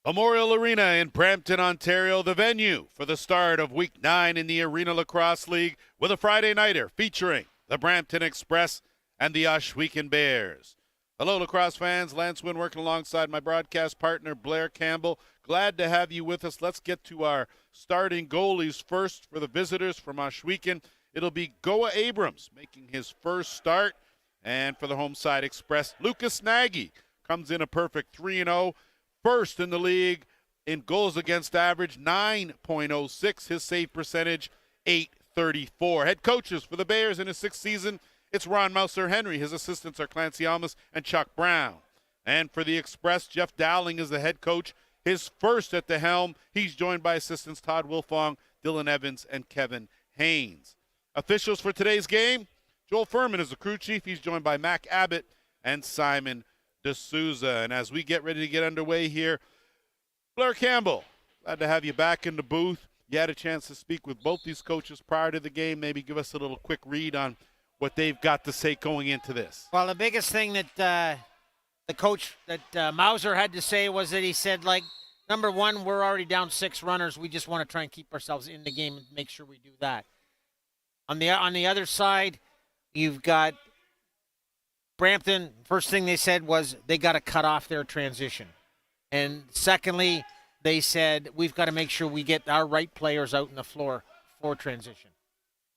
Memorial Arena in Brampton, Ontario, the venue for the start of Week 9 in the Arena Lacrosse League with a Friday nighter featuring the Brampton Express and the Ohsweken Bears. Hello, lacrosse fans. Lance Wynn working alongside my broadcast partner, Blair Campbell. Glad to have you with us. Let's get to our starting goalies first for the visitors from Ohsweken. It'll be Goa Abrams making his first start. And for the home side Express, Lucas Nagy comes in a perfect 3-0. First in the league in goals against average, 9.06. His save percentage, .834. Head coaches for the Bears in his sixth season, it's Ron Mouser Henry. His assistants are Clancy Almas and Chuck Brown. And for the Express, Jeff Dowling is the head coach. His first at the helm. He's joined by assistants Todd Wilfong, Dylan Evans, and Kevin Haynes. Officials for today's game, Joel Furman is the crew chief. He's joined by Mac Abbott and Simon D'Souza. And as we get ready to get underway here, Blair Campbell, glad to have you back in the booth. You had a chance to speak with both these coaches prior to the game. Maybe give us a little quick read on what they've got to say going into this. Well, the biggest thing that the coach, that Mouser had to say was that he said, like, number one, we're already down 6 runners. We just want to try and keep ourselves in the game and make sure we do that. On the other side, you've got Brampton. First thing they said was they got to cut off their transition. And secondly, they said we've got to make sure we get our right players out in the floor for transition.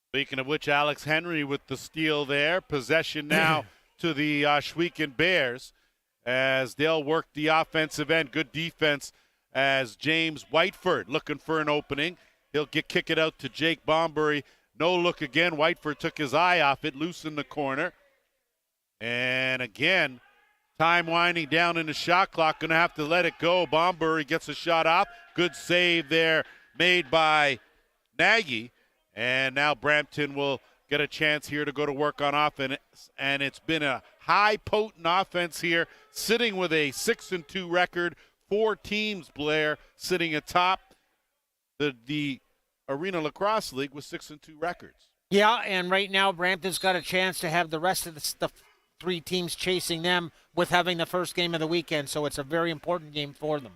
Speaking of which, Alex Henry with the steal there. Possession now to the Ohsweken Bears as they'll work the offensive end. Good defense as James Whiteford looking for an opening. He'll kick it out to Jake Bombury. No look again. Whiteford took his eye off it, loose in the corner. And again, time winding down in the shot clock. Going to have to let it go. Bombury gets a shot off. Good save there made by Nagy. And now Brampton will get a chance here to go to work on offense. And it's been a high, potent offense here, sitting with a 6-2 record. 4 teams, Blair, sitting atop the Arena Lacrosse League with 6-2 records. Yeah, and right now Brampton's got a chance to have the rest of the 3 teams chasing them with having the first game of the weekend. So it's a very important game for them.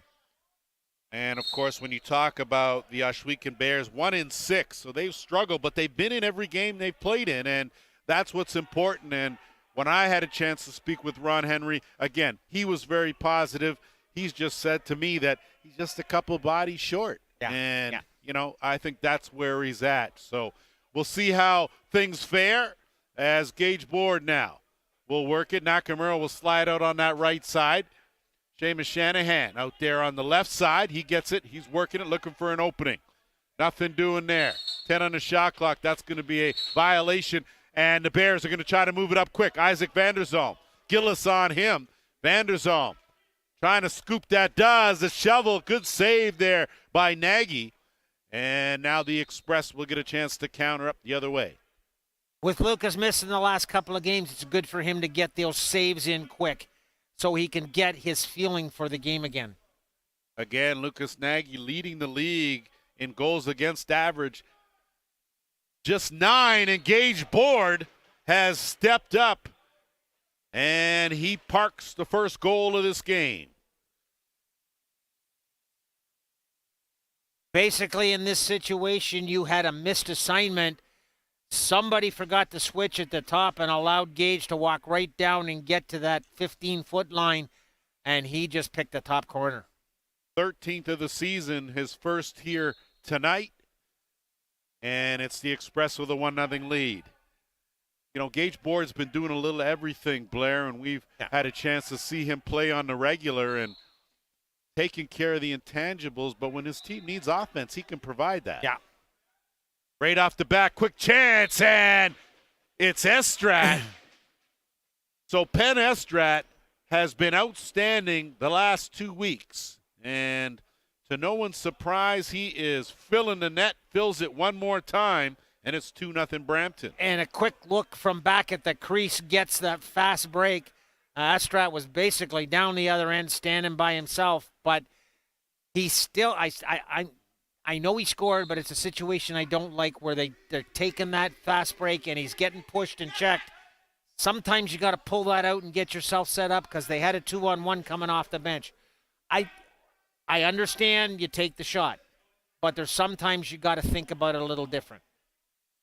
And, of course, when you talk about the Ohsweken Bears, 1-6, so they've struggled, but they've been in every game they've played in, and that's what's important. And when I had a chance to speak with Ron Henry, again, he was very positive. He's just said to me that he's just a couple bodies short. Yeah. And, you know, I think that's where he's at. So we'll see how things fare as Gage Board now will work it. Nakamura will slide out on that right side. Seamus Shanahan out there on the left side. He gets it. He's working it, looking for an opening. Nothing doing there. 10 on the shot clock. That's going to be a violation. And the Bears are going to try to move it up quick. Isaac Vanderzalm. Gillis on him. Vanderzalm trying to scoop that. Does the shovel. Good save there by Nagy. And now the Express will get a chance to counter up the other way. With Lucas missing the last couple of games, it's good for him to get those saves in quick, so he can get his feeling for the game again. Again, Lucas Nagy leading the league in goals against average. Just 9, and Gage Board has stepped up, and he parks the first goal of this game. Basically, in this situation, you had a missed assignment. Somebody forgot to switch at the top and allowed Gage to walk right down and get to that 15-foot line, and he just picked the top corner. 13th of the season, his first here tonight, and it's the Express with a 1-0 lead. You know, Gage Board's been doing a little everything, Blair, and we've had a chance to see him play on the regular and taking care of the intangibles, but when his team needs offense, he can provide that. Yeah. Right off the bat, quick chance, and it's Estrat. So Penn Estrat has been outstanding the last 2 weeks. And to no one's surprise, he is filling the net, fills it one more time, and it's 2-0 Brampton. And a quick look from back at the crease gets that fast break. Estrat was basically down the other end, standing by himself, but he's still, I know he scored, but it's a situation I don't like where they're taking that fast break and he's getting pushed and checked. Sometimes you got to pull that out and get yourself set up because they had a 2-on-1 coming off the bench. I understand you take the shot, but there's sometimes you got to think about it a little different.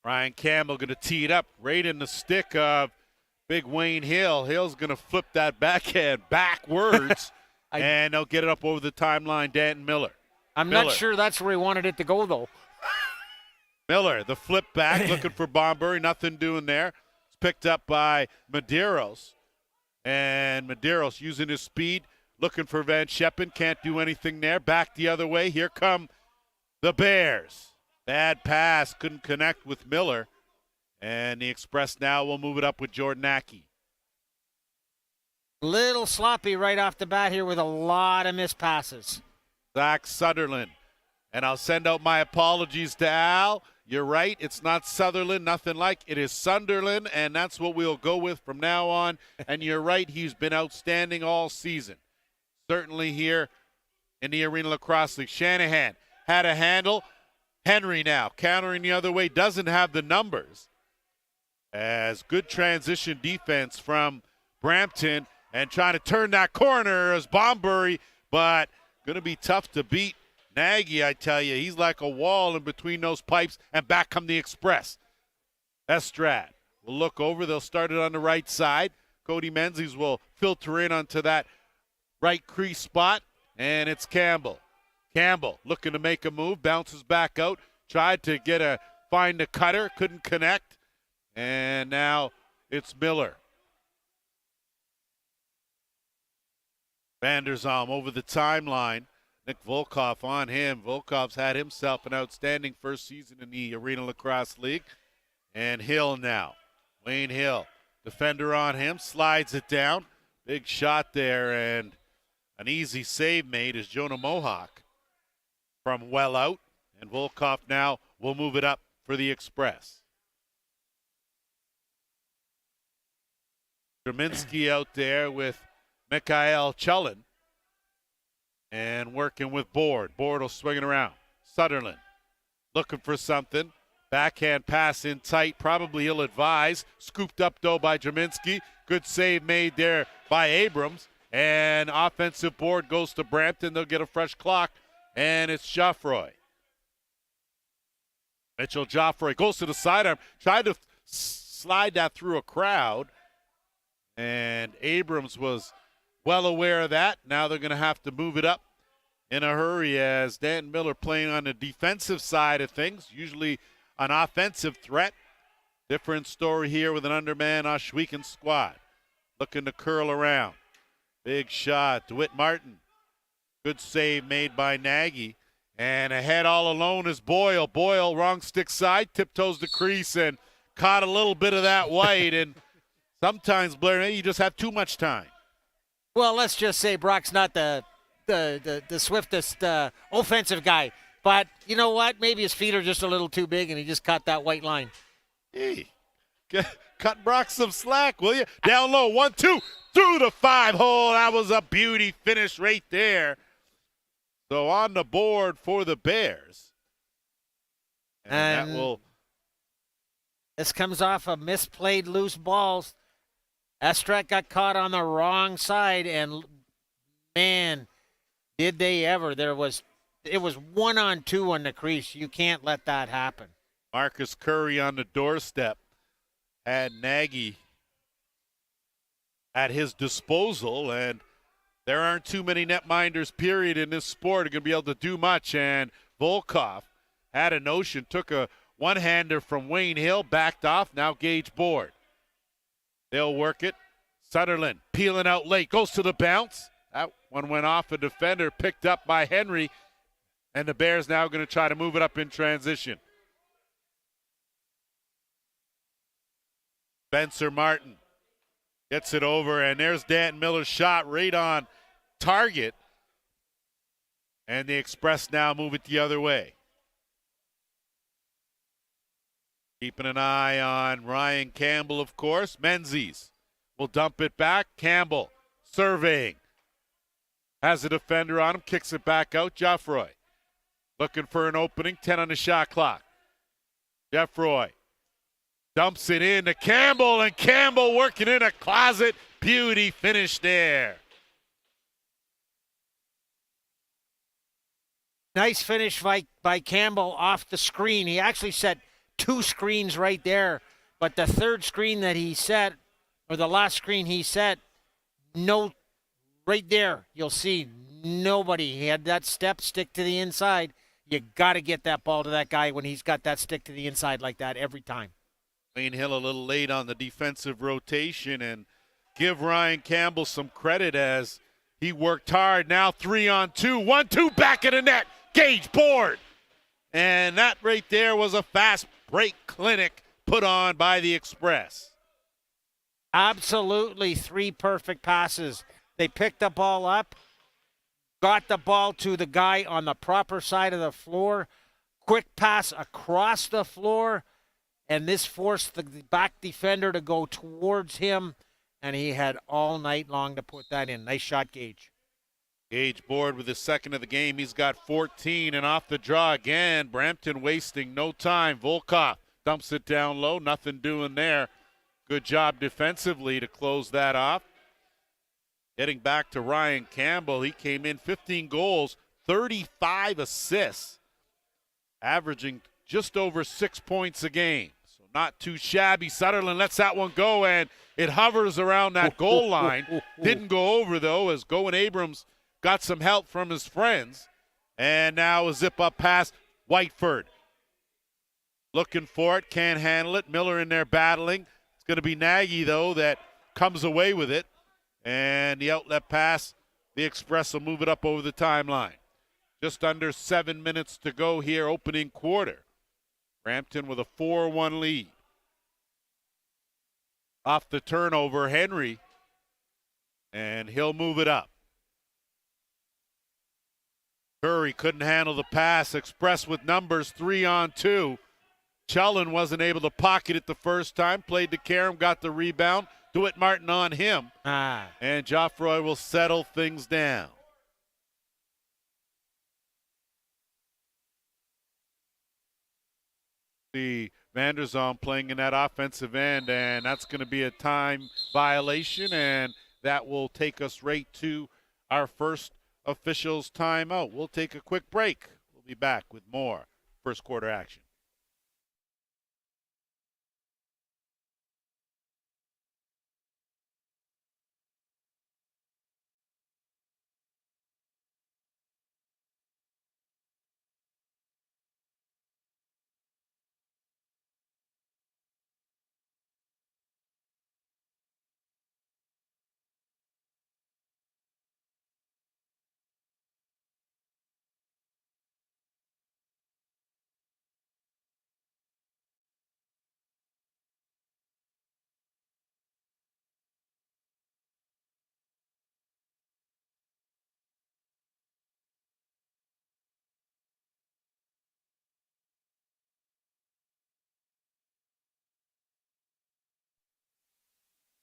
Ryan Campbell going to tee it up right in the stick of big Wayne Hill. Hill's going to flip that backhand backwards, and they'll get it up over the timeline, Danton Miller. I'm not sure that's where he wanted it to go, though. Miller, the flip back, looking for Bombury. Nothing doing there. It's picked up by Medeiros. And Medeiros using his speed, looking for Van Scheppen. Can't do anything there. Back the other way. Here come the Bears. Bad pass. Couldn't connect with Miller. And the Express now will move it up with Jordan Aki. Little sloppy right off the bat here with a lot of missed passes. Zach Sutherland. And I'll send out my apologies to Al. You're right. It's not Sutherland, nothing like. It is Sunderland, and that's what we'll go with from now on. And you're right. He's been outstanding all season. Certainly here in the Arena Lacrosse League. Shanahan had a handle. Henry now countering the other way. Doesn't have the numbers. As good transition defense from Brampton and trying to turn that corner as Bombury, but going to be tough to beat. Nagy, I tell you, he's like a wall in between those pipes, and back come the Express. Estrad will look over. They'll start it on the right side. Cody Menzies will filter in onto that right crease spot, and it's Campbell. Campbell looking to make a move, bounces back out, tried to find a cutter, couldn't connect, and now it's Miller. Vanderzalm over the timeline. Nick Volkov on him. Volkov's had himself an outstanding first season in the Arena Lacrosse League. And Hill now. Wayne Hill, defender on him, slides it down. Big shot there, and an easy save made is Jonah Mohawk from well out. And Volkov now will move it up for the Express. Jerminski out there with Mikhail Chulin. And working with Board. Board will swing it around. Sutherland looking for something. Backhand pass in tight, probably ill-advised. Scooped up, though, by Jerminski. Good save made there by Abrams. And offensive board goes to Brampton. They'll get a fresh clock, and it's Joffroy. Mitchell Joffroy goes to the sidearm. Tried to slide that through a crowd. And Abrams was well aware of that. Now they're going to have to move it up in a hurry as Dan Miller playing on the defensive side of things, usually an offensive threat. Different story here with an underman Ohsweken squad. Looking to curl around. Big shot. DeWitt Martin. Good save made by Nagy. And ahead all alone is Boyle. Boyle, wrong stick side, tiptoes the crease and caught a little bit of that white. And sometimes, Blair, you just have too much time. Well, let's just say Brock's not the swiftest offensive guy. But you know what? Maybe his feet are just a little too big, and he just caught that white line. Hey, cut Brock some slack, will you? Down low, 1-2, through the 5-hole. That was a beauty finish right there. So on the board for the Bears. And that will. This comes off of misplayed loose balls. Estrak got caught on the wrong side, and man, did they ever. It was 1-on-2 on the crease. You can't let that happen. Marcus Curry on the doorstep had Nagy at his disposal, and there aren't too many netminders, period, in this sport are going to be able to do much. And Volkov had a notion, took a one-hander from Wayne Hill, backed off, now Gage Board. They'll work it. Sutherland peeling out late, goes to the bounce. That one went off a defender, picked up by Henry, and the Bears now going to try to move it up in transition. Spencer Martin gets it over, and there's Dan Miller's shot right on target. And the Express now move it the other way. Keeping an eye on Ryan Campbell, of course. Menzies will dump it back. Campbell surveying. Has a defender on him, kicks it back out. Joffroy looking for an opening, 10 on the shot clock. Joffroy dumps it in to Campbell, and Campbell working in a closet. Beauty finish there. Nice finish by Campbell off the screen. He actually set 2 screens right there, but the third screen that he set, or the last screen he set, no, right there, you'll see nobody. He had that stick to the inside. You got to get that ball to that guy when he's got that stick to the inside like that every time. Wayne Hill a little late on the defensive rotation, and give Ryan Campbell some credit as he worked hard. Now 3-on-2, 1-2 back of the net. Gage board. And that right there was a fast break clinic put on by the Express. Absolutely 3 perfect passes. They picked the ball up, got the ball to the guy on the proper side of the floor, quick pass across the floor, and this forced the back defender to go towards him, and he had all night long to put that in. Nice shot, Gage. Gage board with his second of the game. He's got 14, and off the draw again. Brampton wasting no time. Volkov dumps it down low. Nothing doing there. Good job defensively to close that off. Getting back to Ryan Campbell, he came in 15 goals, 35 assists, averaging just over 6 points a game. So not too shabby. Sutherland lets that one go, and it hovers around that goal line. Didn't go over, though, as Goen Abrams got some help from his friends. And now a zip-up pass. Whiteford looking for it, can't handle it. Miller in there battling. It's going to be Nagy, though, that comes away with it. And the outlet pass, the Express will move it up over the timeline. Just under 7 minutes to go here, opening quarter. Brampton with a 4-1 lead. Off the turnover, Henry. And he'll move it up. Curry couldn't handle the pass. Express with numbers, 3-on-2. Chellin wasn't able to pocket it the first time. Played to Karam, got the rebound. DeWitt Martin on him. And Geoffroy will settle things down. The Vanderzon playing in that offensive end, and that's going to be a time violation, and that will take us right to our first officials timeout. We'll take a quick break. We'll be back with more first quarter action.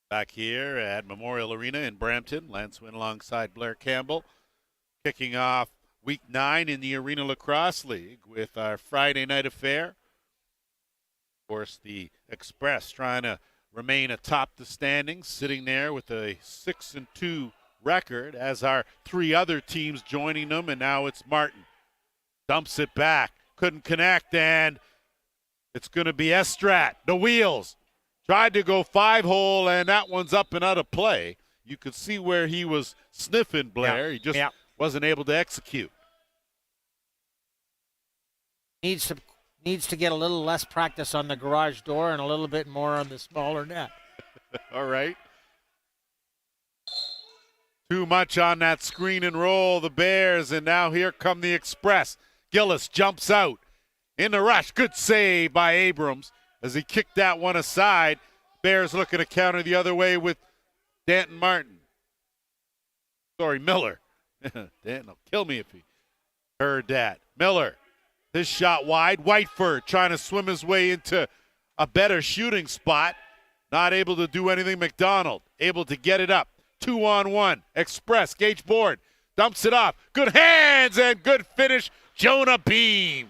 Back here at Memorial Arena in Brampton, Lance Wynn alongside Blair Campbell, kicking off Week 9 in the Arena Lacrosse League with our Friday night affair. Of course, the Express trying to remain atop the standings, sitting there with a 6-2 record as our 3 other teams joining them, and now it's Martin. Dumps it back, couldn't connect, and it's going to be Estrat, the wheels. Tried to go 5-hole, and that one's up and out of play. You could see where he was sniffing, Blair. He just wasn't able to execute. Needs to get a little less practice on the garage door and a little bit more on the smaller net. All right. Too much on that screen and roll, the Bears, and now here come the Express. Gillis jumps out in the rush. Good save by Abrams as he kicked that one aside. Bears looking to counter the other way with Danton Martin. Sorry, Miller. Danton will kill me if he heard that. Miller, his shot wide. Whiteford trying to swim his way into a better shooting spot. Not able to do anything. McDonald able to get it up. 2-on-1. Express, Gage board. Dumps it off. Good hands and good finish. Jonah Beam.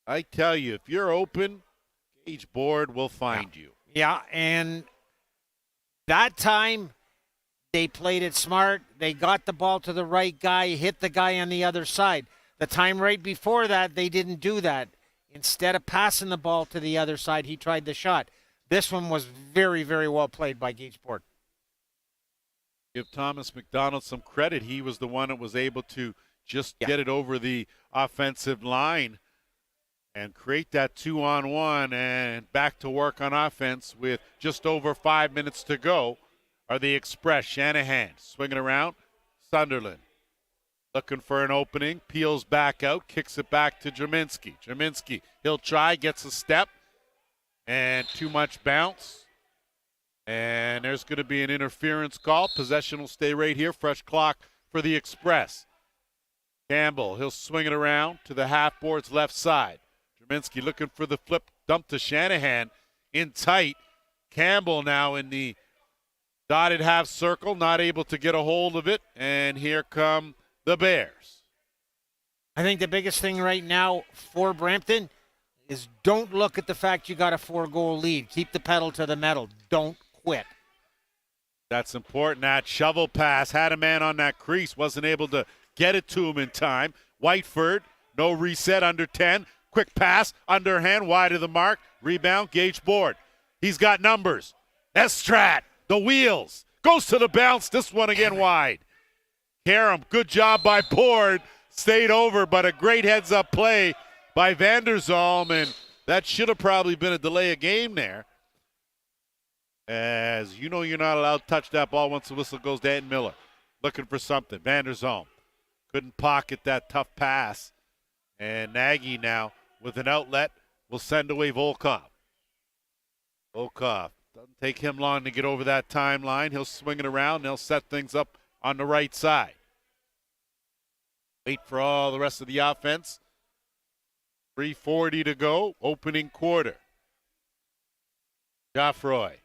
I tell you, if you're open, Gage board will find you. Yeah, and that time They played it smart. They got the ball to the right guy, hit the guy on the other side. The time right before that, they didn't do that. Instead of passing the ball to the other side, he tried the shot. This one was very, very well played by Gageport. Give Thomas McDonald some credit. He was the one that was able to just get it over the offensive line and create that 2-on-1 and back to work on offense with just over 5 minutes to go. Are the Express. Shanahan swinging around. Sunderland looking for an opening. Peels back out. Kicks it back to Jerminski. Jerminski, he'll try. Gets a step. And too much bounce. And there's going to be an interference call. Possession will stay right here. Fresh clock for the Express. Campbell, he'll swing it around to the half-board's left side. Jerminski looking for the flip. Dump to Shanahan in tight. Campbell now in the dotted half circle, not able to get a hold of it, and here come the Bears. I think the biggest thing right now for Brampton is don't look at the fact you got a 4-goal lead. Keep the pedal to the metal. Don't quit. That's important. That shovel pass had a man on that crease, wasn't able to get it to him in time. Whiteford, no reset, under 10. Quick pass, underhand, wide of the mark. Rebound, Gage Board. He's got numbers. Estrat. The wheels. Goes to the bounce. This one again wide. Karam, good job by Board. Stayed over, but a great heads-up play by Vanderzalm, and that should have probably been a delay of game there. As you know, you're not allowed to touch that ball once the whistle goes. Dan Miller looking for something. Vanderzalm couldn't pocket that tough pass. And Nagy now with an outlet will send away Volkov. Volkov. Doesn't take him long to get over that timeline. He'll swing it around, and he'll set things up on the right side. Wait for all the rest of the offense. 3:40 to go, opening quarter. Joffroy.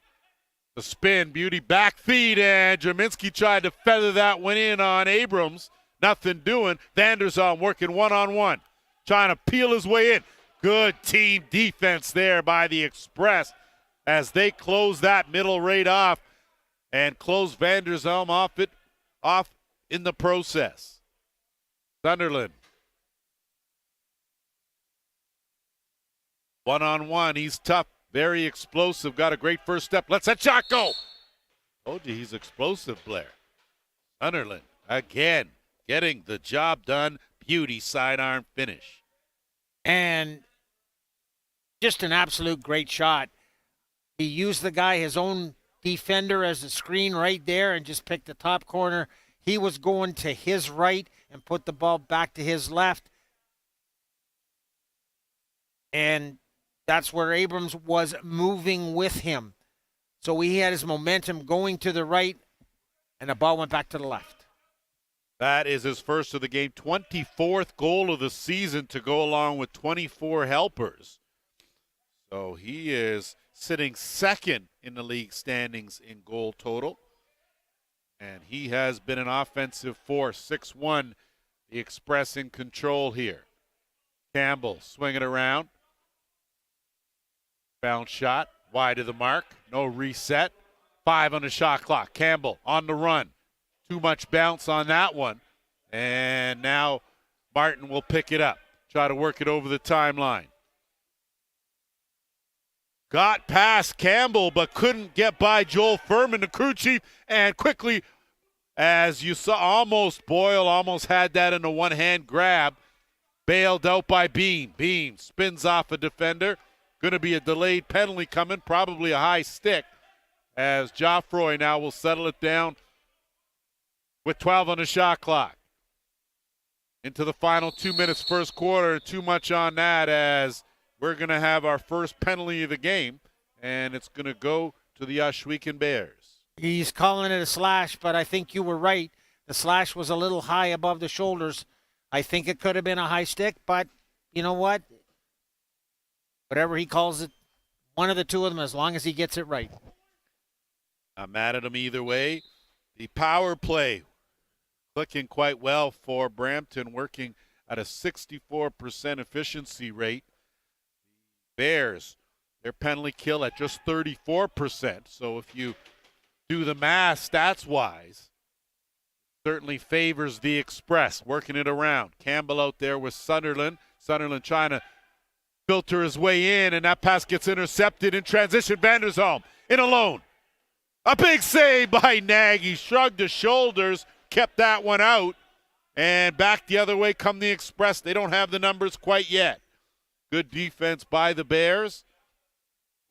The spin, beauty back feed, and Jerminski tried to feather that one in on Abrams. Nothing doing. Vanderzalm working one-on-one, trying to peel his way in. Good team defense there by the Express, as they close that middle rate off and close Vanderzalm off in the process. Sunderland. One-on-one, he's tough, very explosive, got a great first step. Let's that shot go. Told you he's explosive, Blair. Sunderland, again, getting the job done. Beauty sidearm finish. And just an absolute great shot. He used the guy, his own defender, as a screen right there and just picked the top corner. He was going to his right and put the ball back to his left. And that's where Abrams was moving with him. So he had his momentum going to the right, and the ball went back to the left. That is his first of the game. 24th goal of the season to go along with 24 helpers. So he is sitting second in the league standings in goal total. And he has been an offensive force. 6-1, the Express in control here. Campbell swinging around. Bounce shot, wide of the mark. No reset. 5 on the shot clock. Campbell on the run. Too much bounce on that one. And now Martin will pick it up. Try to work it over the timeline. Got past Campbell, but couldn't get by Joel Furman, the crew chief, and quickly, as you saw, Boyle almost had that in a one-hand grab. Bailed out by Beam. Beam spins off a defender. Going to be a delayed penalty coming, probably a high stick, as Joffroy now will settle it down with 12 on the shot clock. Into the final 2 minutes, first quarter. Too much on that, as we're going to have our first penalty of the game, and it's going to go to the Ohsweken Bears. He's calling it a slash, but I think you were right. The slash was a little high above the shoulders. I think it could have been a high stick, but you know what? Whatever he calls it, one of the two of them, as long as he gets it right. I'm mad at him either way. The power play clicking quite well for Brampton, working at a 64% efficiency rate. Bears, their penalty kill at just 34%. So if you do the math stats-wise, certainly favors the Express, working it around. Campbell out there with Sunderland. Sunderland trying to filter his way in, and that pass gets intercepted in transition. Vandersholm in alone. A big save by Nagy. Shrugged his shoulders, kept that one out, and back the other way come the Express. They don't have the numbers quite yet. Good defense by the Bears.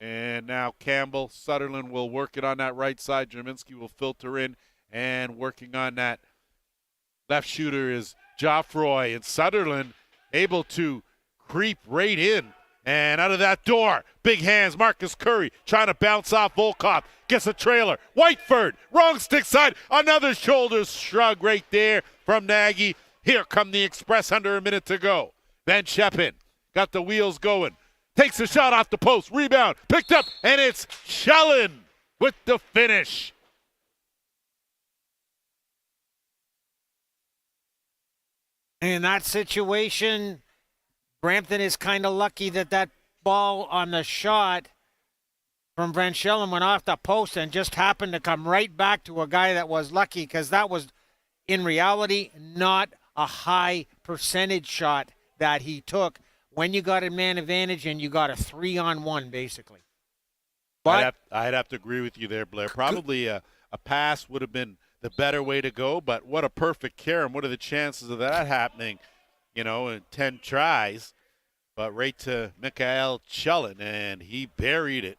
And now Campbell, Sutherland will work it on that right side. Jerminski will filter in, and working on that left shooter is Geoffroy. And Sutherland able to creep right in and out of that door. Big hands, Marcus Curry trying to bounce off Volkov. Gets a trailer. Whiteford, wrong stick side. Another shoulder shrug right there from Nagy. Here come the Express, under a minute to go. Van Scheppen got the wheels going. Takes a shot off the post. Rebound. Picked up. And it's Schellen with the finish. In that situation, Brampton is kind of lucky that ball on the shot from Van Schellen went off the post and just happened to come right back to a guy that was lucky, because that was, in reality, not a high percentage shot that he took when you got a man advantage and you got a 3-on-1, basically. But I'd have to agree with you there, Blair. Probably a pass would have been the better way to go, but what a perfect carom. What are the chances of that happening, in 10 tries? But right to Mikael Schellen, and he buried it.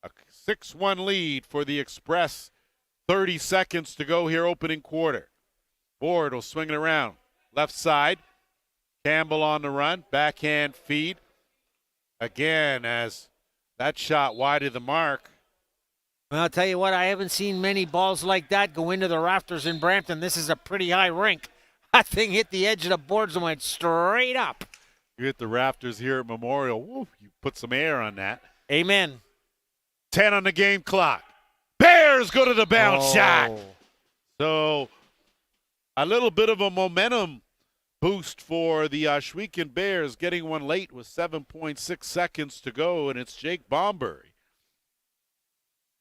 A 6-1 lead for the Express. 30 seconds to go here, opening quarter. Ford will swing it around. Left side. Campbell on the run. Backhand feed. Again, as that shot wide of the mark. Well, I'll tell you what, I haven't seen many balls like that go into the rafters in Brampton. This is a pretty high rink. That thing hit the edge of the boards and went straight up. You hit the rafters here at Memorial. Woo, you put some air on that. Amen. 10 on the game clock. Bears go to the bounce shot. So a little bit of a momentum boost for the Ohsweken Bears, getting one late with 7.6 seconds to go, and it's Jake Bombury.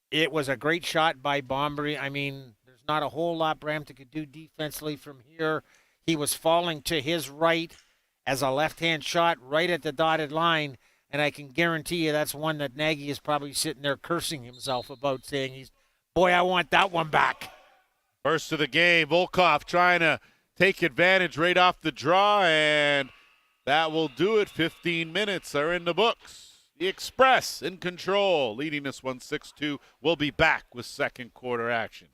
It was a great shot by Bombury. I mean, there's not a whole lot Brampton could do defensively from here. He was falling to his right as a left-hand shot right at the dotted line, and I can guarantee you that's one that Nagy is probably sitting there cursing himself about, saying, boy, I want that one back. First of the game, Volkov trying to take advantage right off the draw, and that will do it. 15 minutes are in the books. The Express in control, leading this one 6-2. We'll be back with second quarter action.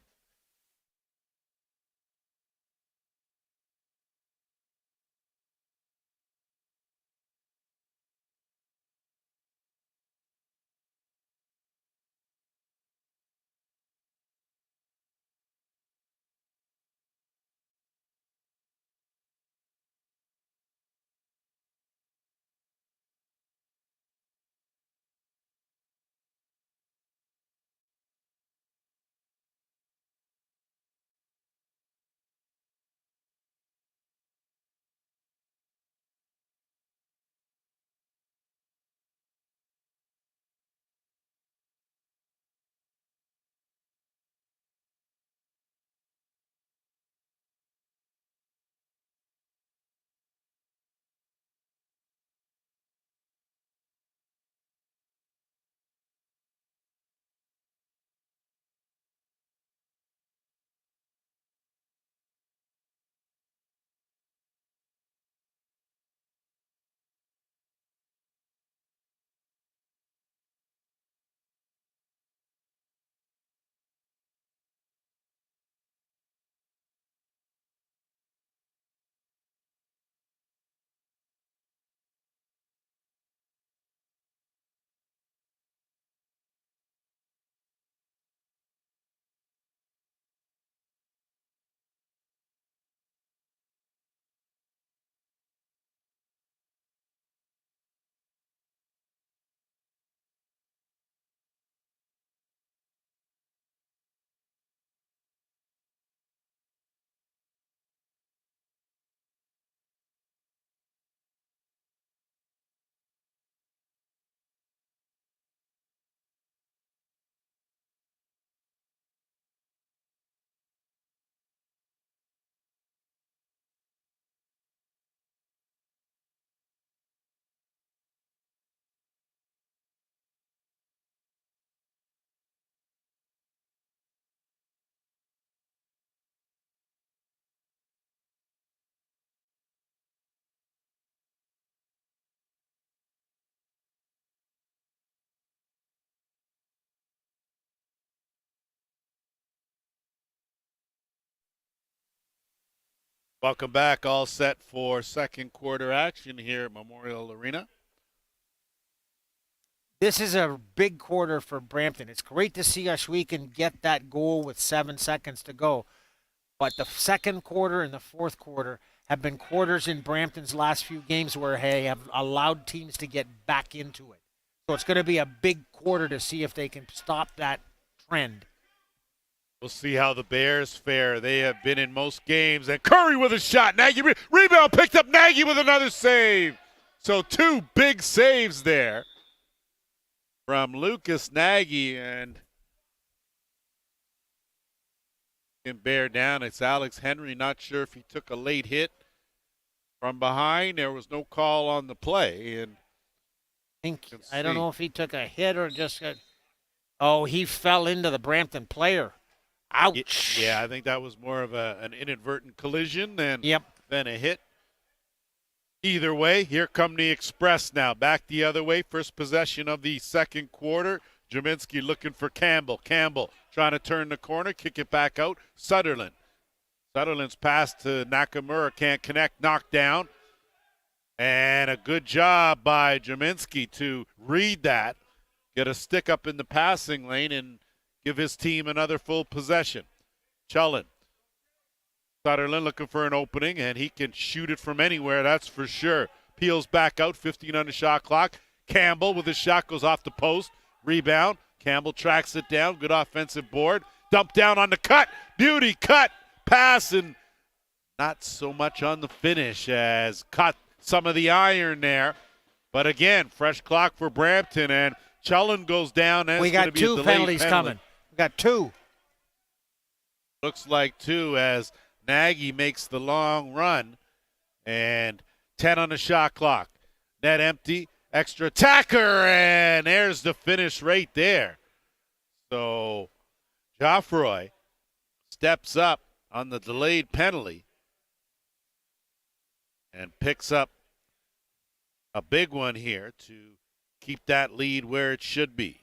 Welcome back. All set for second quarter action here at Memorial Arena. This is a big quarter for Brampton. It's great to see Ohsweken get that goal with 7 seconds to go. But the second quarter and the fourth quarter have been quarters in Brampton's last few games where they have allowed teams to get back into it. So it's going to be a big quarter to see if they can stop that trend. We'll see how the Bears fare. They have been in most games. And Curry with a shot. Nagy rebound picked up. Nagy with another save. So 2 big saves there from Lucas Nagy, and can bear down. It's Alex Henry. Not sure if he took a late hit from behind. There was no call on the play. And I don't know if he took a hit or just he fell into the Brampton player. Ouch. Yeah, I think that was more of an inadvertent collision than a hit. Either way, here come the Express now. Back the other way. First possession of the second quarter. Jaminski looking for Campbell. Campbell trying to turn the corner, kick it back out. Sutherland's pass to Nakamura, can't connect, knocked down. And a good job by Jaminski to read that, get a stick up in the passing lane, and give his team another full possession. Sutherland looking for an opening, and he can shoot it from anywhere, that's for sure. Peels back out, 15 on the shot clock. Campbell with his shot goes off the post. Rebound. Campbell tracks it down. Good offensive board. Dump down on the cut. Beauty cut. Pass, and not so much on the finish as caught some of the iron there. But again, fresh clock for Brampton, and Chullen goes down. And we got 2 penalties coming. We got 2. Looks like 2 as Nagy makes the long run, and 10 on the shot clock. Net empty. Extra attacker, and there's the finish right there. So Geoffroy steps up on the delayed penalty and picks up a big one here to keep that lead where it should be.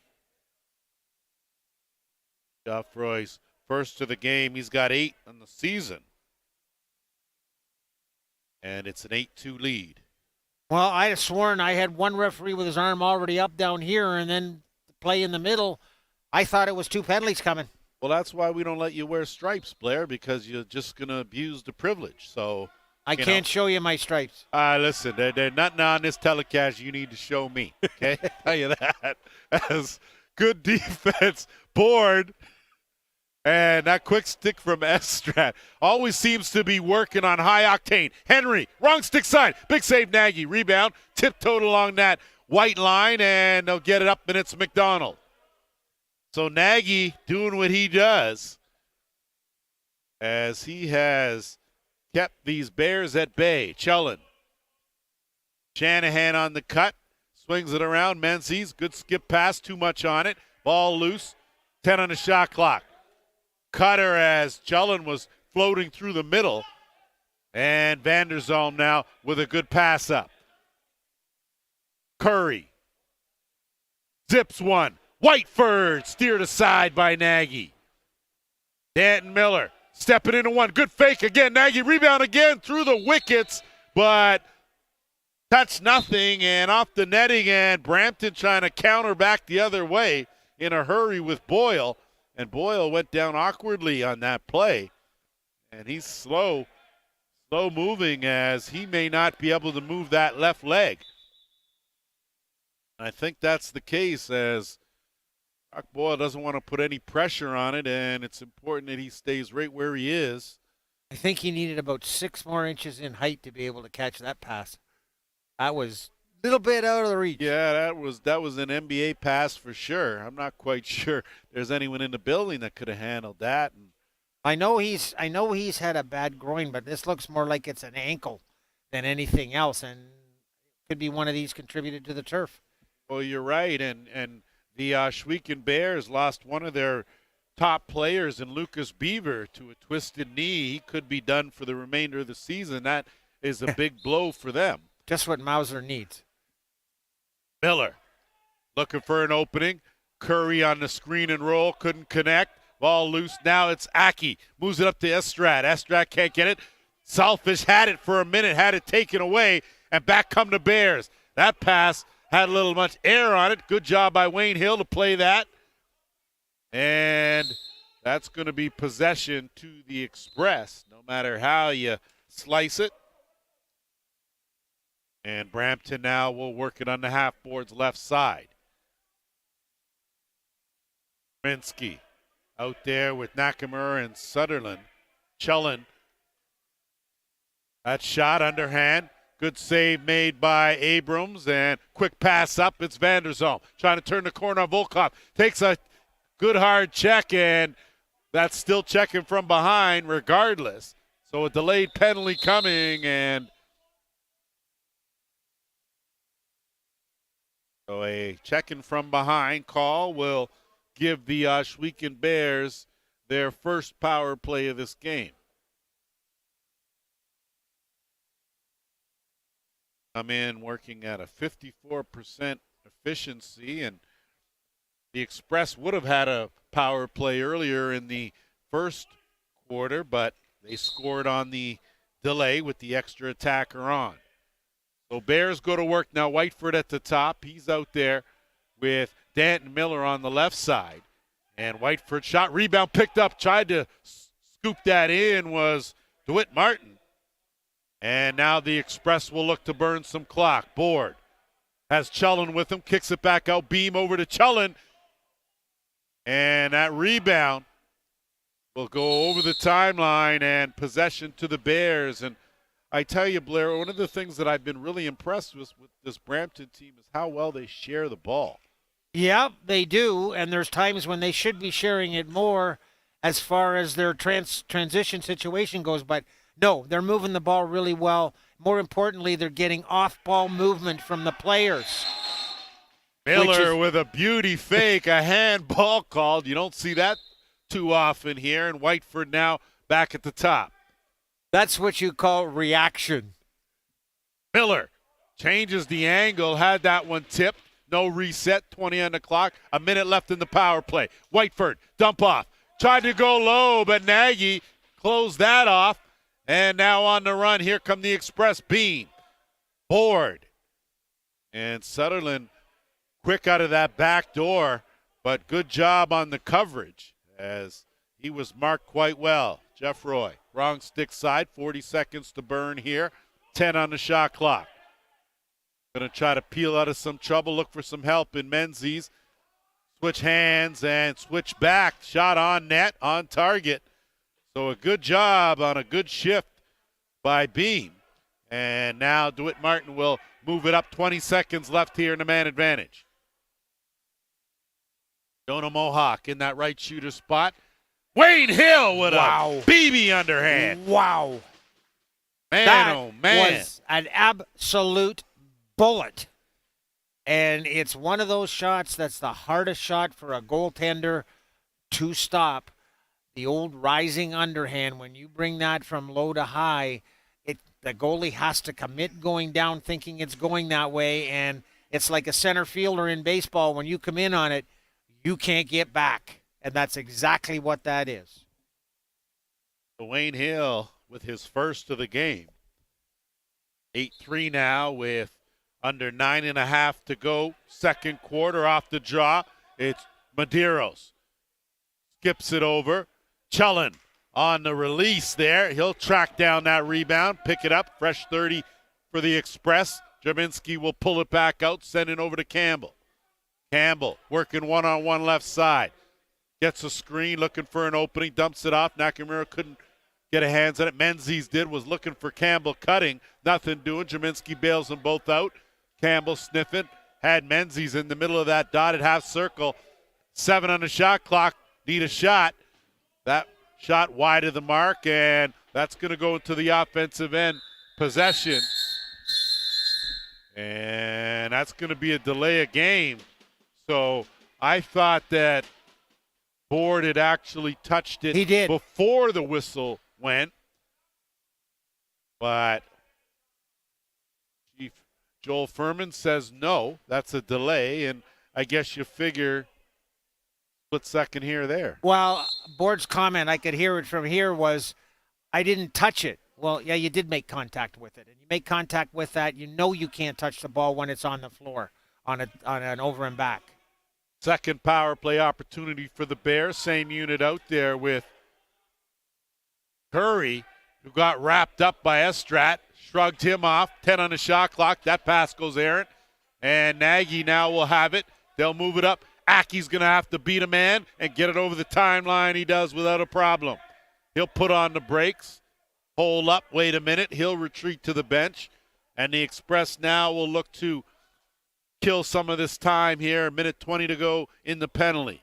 Geoffroy's first to the game. He's got 8 on the season. And it's an 8-2 lead. Well, I had sworn I had one referee with his arm already up down here, and then the play in the middle, I thought it was 2 penalties coming. Well, that's why we don't let you wear stripes, Blair, because you're just going to abuse the privilege. So I can't show you my stripes. Listen, there's nothing on this telecast you need to show me, okay? Tell you that. As good defense, board, and that quick stick from Estrat always seems to be working on high octane. Henry, wrong stick side. Big save, Nagy. Rebound, tiptoed along that white line, and they'll get it up, and it's McDonald. So Nagy doing what he does, as he has kept these Bears at bay. Chullen. Shanahan on the cut. Swings it around. Menzies, good skip pass, too much on it. Ball loose. 10 on the shot clock. Cutter as Chullen was floating through the middle. And Vanderzalm now with a good pass up. Curry. Zips one. Whiteford steered aside by Nagy. Danton Miller stepping into one. Good fake again. Nagy rebound again through the wickets, but touch nothing and off the netting, and Brampton trying to counter back the other way in a hurry with Boyle. And Boyle went down awkwardly on that play. And he's slow moving, as he may not be able to move that left leg. I think that's the case, as Brock Boyle doesn't want to put any pressure on it, and it's important that he stays right where he is. I think he needed about 6 more inches in height to be able to catch that pass. That was a little bit out of the reach. Yeah, that was an NBA pass for sure. I'm not quite sure there's anyone in the building that could have handled that. And I know he's had a bad groin, but this looks more like it's an ankle than anything else, and could be one of these contributed to the turf. Well, you're right, and the Ohsweken Bears lost one of their top players in Lucas Beaver to a twisted knee. He could be done for the remainder of the season. That is a big blow for them. Just what Mauser needs. Miller looking for an opening. Curry on the screen and roll, couldn't connect. Ball loose. Now it's Aki. Moves it up to Estrat. Estrat can't get it. Selfish had it for a minute, had it taken away, and back come the Bears. That pass had a little much air on it. Good job by Wayne Hill to play that. And that's going to be possession to the Express, no matter how you slice it. And Brampton now will work it on the half-board's left side. Minsky out there with Nakamura and Sutherland. Chullen. That shot underhand. Good save made by Abrams, and quick pass up. It's Vanderzalm trying to turn the corner on Volkov. Takes a good hard check, and that's still checking from behind regardless. So a delayed penalty coming, and so a checking from behind call will give the Ohsweken Bears their first power play of this game. Come in working at a 54% efficiency, and the Express would have had a power play earlier in the first quarter, but they scored on the delay with the extra attacker on. So Bears go to work now. Whiteford at the top. He's out there with Danton Miller on the left side. And Whiteford shot, rebound picked up, tried to scoop that in was DeWitt Martin. And now the Express will look to burn some clock. Board has Chullen with him, kicks it back out, beam over to Chullen. And that rebound will go over the timeline and possession to the Bears. And I tell you, Blair, one of the things that I've been really impressed with this Brampton team is how well they share the ball. Yeah, they do, and there's times when they should be sharing it more as far as their transition situation goes, but no, they're moving the ball really well. More importantly, they're getting off-ball movement from the players. Miller with a beauty fake, a handball called. You don't see that too often here, and Whiteford now back at the top. That's what you call reaction. Miller changes the angle, had that one tipped. No reset, 20 on the clock. A minute left in the power play. Whiteford, dump off. Tried to go low, but Nagy closed that off. And now on the run, here come the Express. Bean, Board. And Sutherland quick out of that back door, but good job on the coverage as he was marked quite well. Jeff Roy, wrong stick side, 40 seconds to burn here. 10 on the shot clock. Going to try to peel out of some trouble, look for some help in Menzies. Switch hands and switch back. Shot on net, on target. So a good job on a good shift by Beam. And now DeWitt Martin will move it up. 20 seconds left here in the man advantage. Jonah Mohawk in that right shooter spot. Wayne Hill with a BB underhand. Wow. Man, that oh man. Was an absolute bullet. And it's one of those shots that's the hardest shot for a goaltender to stop. The old rising underhand, when you bring that from low to high, the goalie has to commit going down thinking it's going that way, and it's like a center fielder in baseball. When you come in on it, you can't get back, and that's exactly what that is. Wayne Hill with his first of the game. 8-3 now with under 9.5 to go. Second quarter off the draw. It's Medeiros. Skips it over. Chullen on the release there. He'll track down that rebound, pick it up. Fresh 30 for the Express. Jaminski will pull it back out, send it over to Campbell. Campbell working one-on-one left side. Gets a screen, looking for an opening, dumps it off. Nakamura couldn't get a hands on it. Menzies was looking for Campbell cutting. Nothing doing. Jaminski bails them both out. Campbell sniffing. Had Menzies in the middle of that dotted half circle. 7 on the shot clock. Need a shot. That shot wide of the mark, and that's going to go into the offensive end possession. And that's going to be a delay of game. So I thought that Board had actually touched it He did. before the whistle went. But Chief Joel Furman says no, that's a delay, and I guess you figure split second here or there. Well, Board's comment, I could hear it from here, was I didn't touch it. Well, yeah, you did make contact with it. And you make contact with that, you know you can't touch the ball when it's on the floor on an over and back. Second power play opportunity for the Bears. Same unit out there with Curry, who got wrapped up by Estrat, shrugged him off. 10 on the shot clock. That pass goes errant. And Nagy now will have it. They'll move it up. Aki's going to have to beat a man and get it over the timeline. He does without a problem. He'll put on the brakes. Hold up. Wait a minute. He'll retreat to the bench. And the Express now will look to kill some of this time here. 1:20 to go in the penalty.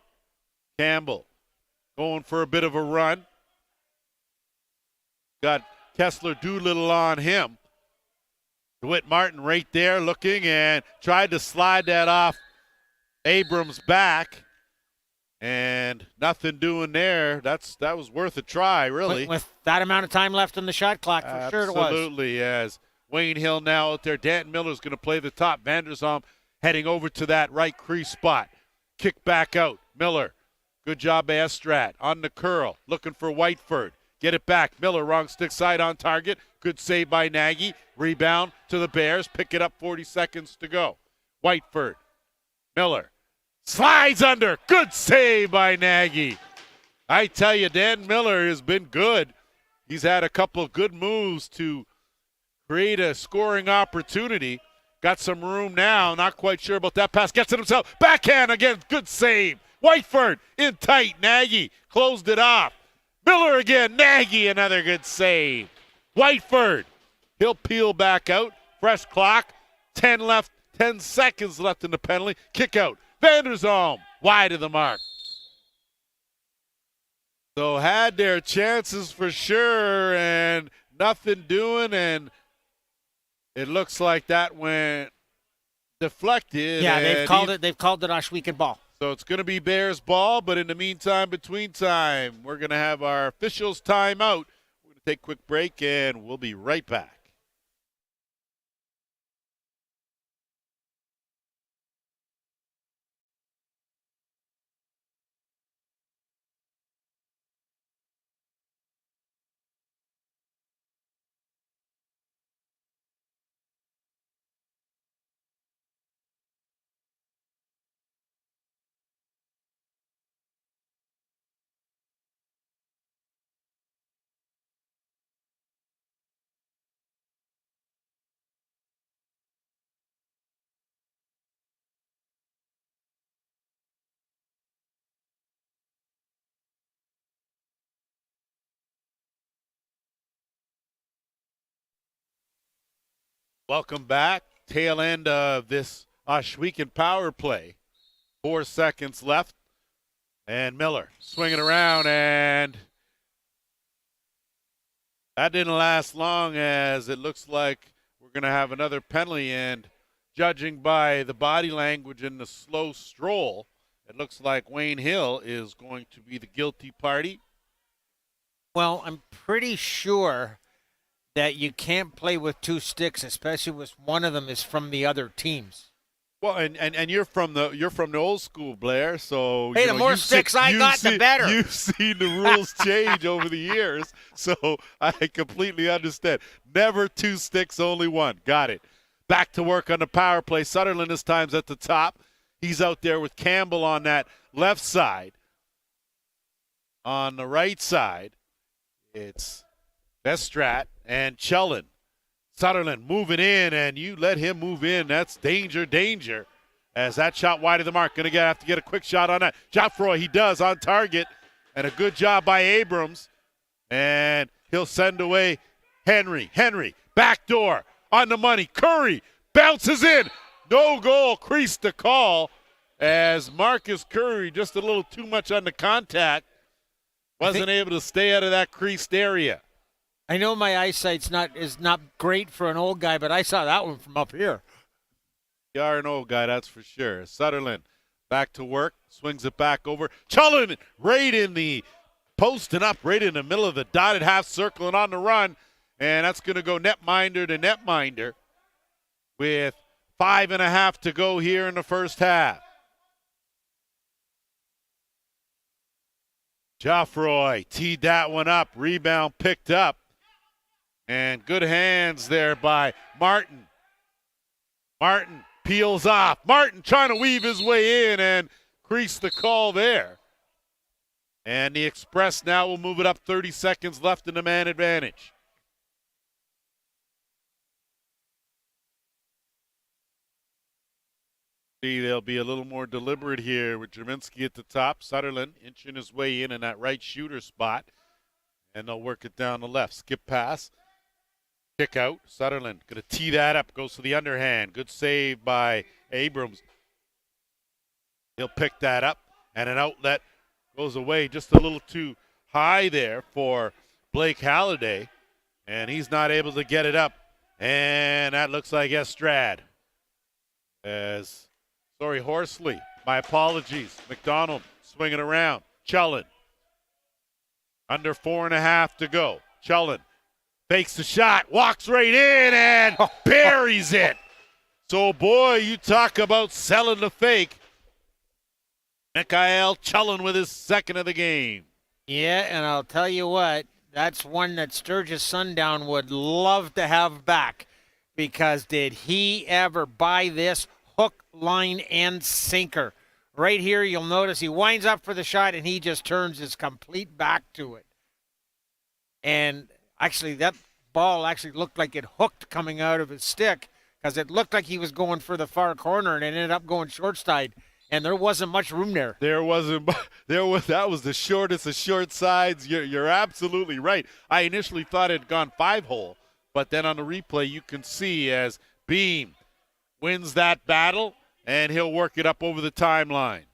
Campbell going for a bit of a run. Got Kessler Doolittle on him. DeWitt Martin right there looking and tried to slide that off Abrams' back. And nothing doing there. That was worth a try, really. With that amount of time left on the shot clock, for sure it was. Absolutely, as Wayne Hill now out there. Danton Miller's going to play the top. Vanderzalm heading over to that right crease spot. Kick back out. Miller. Good job by Estrat. On the curl. Looking for Whiteford. Get it back. Miller, wrong stick side on target. Good save by Nagy. Rebound to the Bears. Pick it up, 40 seconds to go. Whiteford. Miller. Slides under. Good save by Nagy. I tell you, Dan Miller has been good. He's had a couple of good moves to create a scoring opportunity. Got some room now. Not quite sure about that pass. Gets it himself. Backhand again. Good save. Whiteford in tight. Nagy closed it off. Miller again. Nagy, another good save. Whiteford. He'll peel back out. Fresh clock. 10 left. 10 seconds left in the penalty. Kick out. Vanderzalm wide of the mark. So had their chances for sure and nothing doing, and it looks like that went deflected. Yeah, they've called it Ohsweken ball. So it's going to be Bears ball, but in the meantime, between time, we're going to have our officials timeout. We're going to take a quick break, and we'll be right back. Welcome back. Tail end of this Ohsweken power play. 4 seconds left. And Miller swinging around, and that didn't last long, as it looks like we're going to have another penalty. And judging by the body language and the slow stroll, it looks like Wayne Hill is going to be the guilty party. Well, I'm pretty sure that you can't play with two sticks, especially when one of them is from the other teams. Well, and you're from the old school, Blair. So hey, the more sticks I got, the better. You've seen the rules change over the years, so I completely understand. Never two sticks, only one. Got it. Back to work on the power play. Sutherland this time's at the top. He's out there with Campbell on that left side. On the right side, it's Estrat and Chellin. Sutherland moving in, and you let him move in. That's danger, danger. As that shot wide of the mark. Going to have to get a quick shot on that. Geoffroy, he does, on target. And a good job by Abrams. And he'll send away Henry. Henry, backdoor, on the money. Curry bounces in. No goal, creased the call. As Marcus Curry, just a little too much on the contact, wasn't able to stay out of that creased area. I know my eyesight's not great for an old guy, but I saw that one from up here. You are an old guy, that's for sure. Sutherland back to work, swings it back over. Chellin right in the posting up, right in the middle of the dotted half circle and on the run. And that's going to go netminder to netminder with 5.5 to go here in the first half. Geoffroy teed that one up. Rebound picked up. And good hands there by Martin. Martin peels off. Martin trying to weave his way in and crease the call there. And the Express now will move it up, 30 seconds left in the man advantage. See, they'll be a little more deliberate here with Jerminski at the top. Sutherland inching his way in that right shooter spot. And they'll work it down the left. Skip pass. Kick out. Sutherland going to tee that up. Goes to the underhand. Good save by Abrams. He'll pick that up. And an outlet goes away just a little too high there for Blake Halliday. And he's not able to get it up. And that looks like Estrad. Horsley. My apologies. McDonald swinging around. Chullen. Under 4.5 to go. Chullen fakes the shot, walks right in, and buries it. So, boy, you talk about selling the fake. Mikhail Chullen with his second of the game. Yeah, and I'll tell you what, that's one that Sturgis Sundown would love to have back, because did he ever buy this hook, line, and sinker? Right here, you'll notice he winds up for the shot, and he just turns his complete back to it. And actually, that ball actually looked like it hooked coming out of his stick, because it looked like he was going for the far corner, and it ended up going short side, and there wasn't much room there. That was the shortest of short sides. You're absolutely right. I initially thought it had gone 5-hole, but then on the replay you can see as Beam wins that battle, and he'll work it up over the timeline.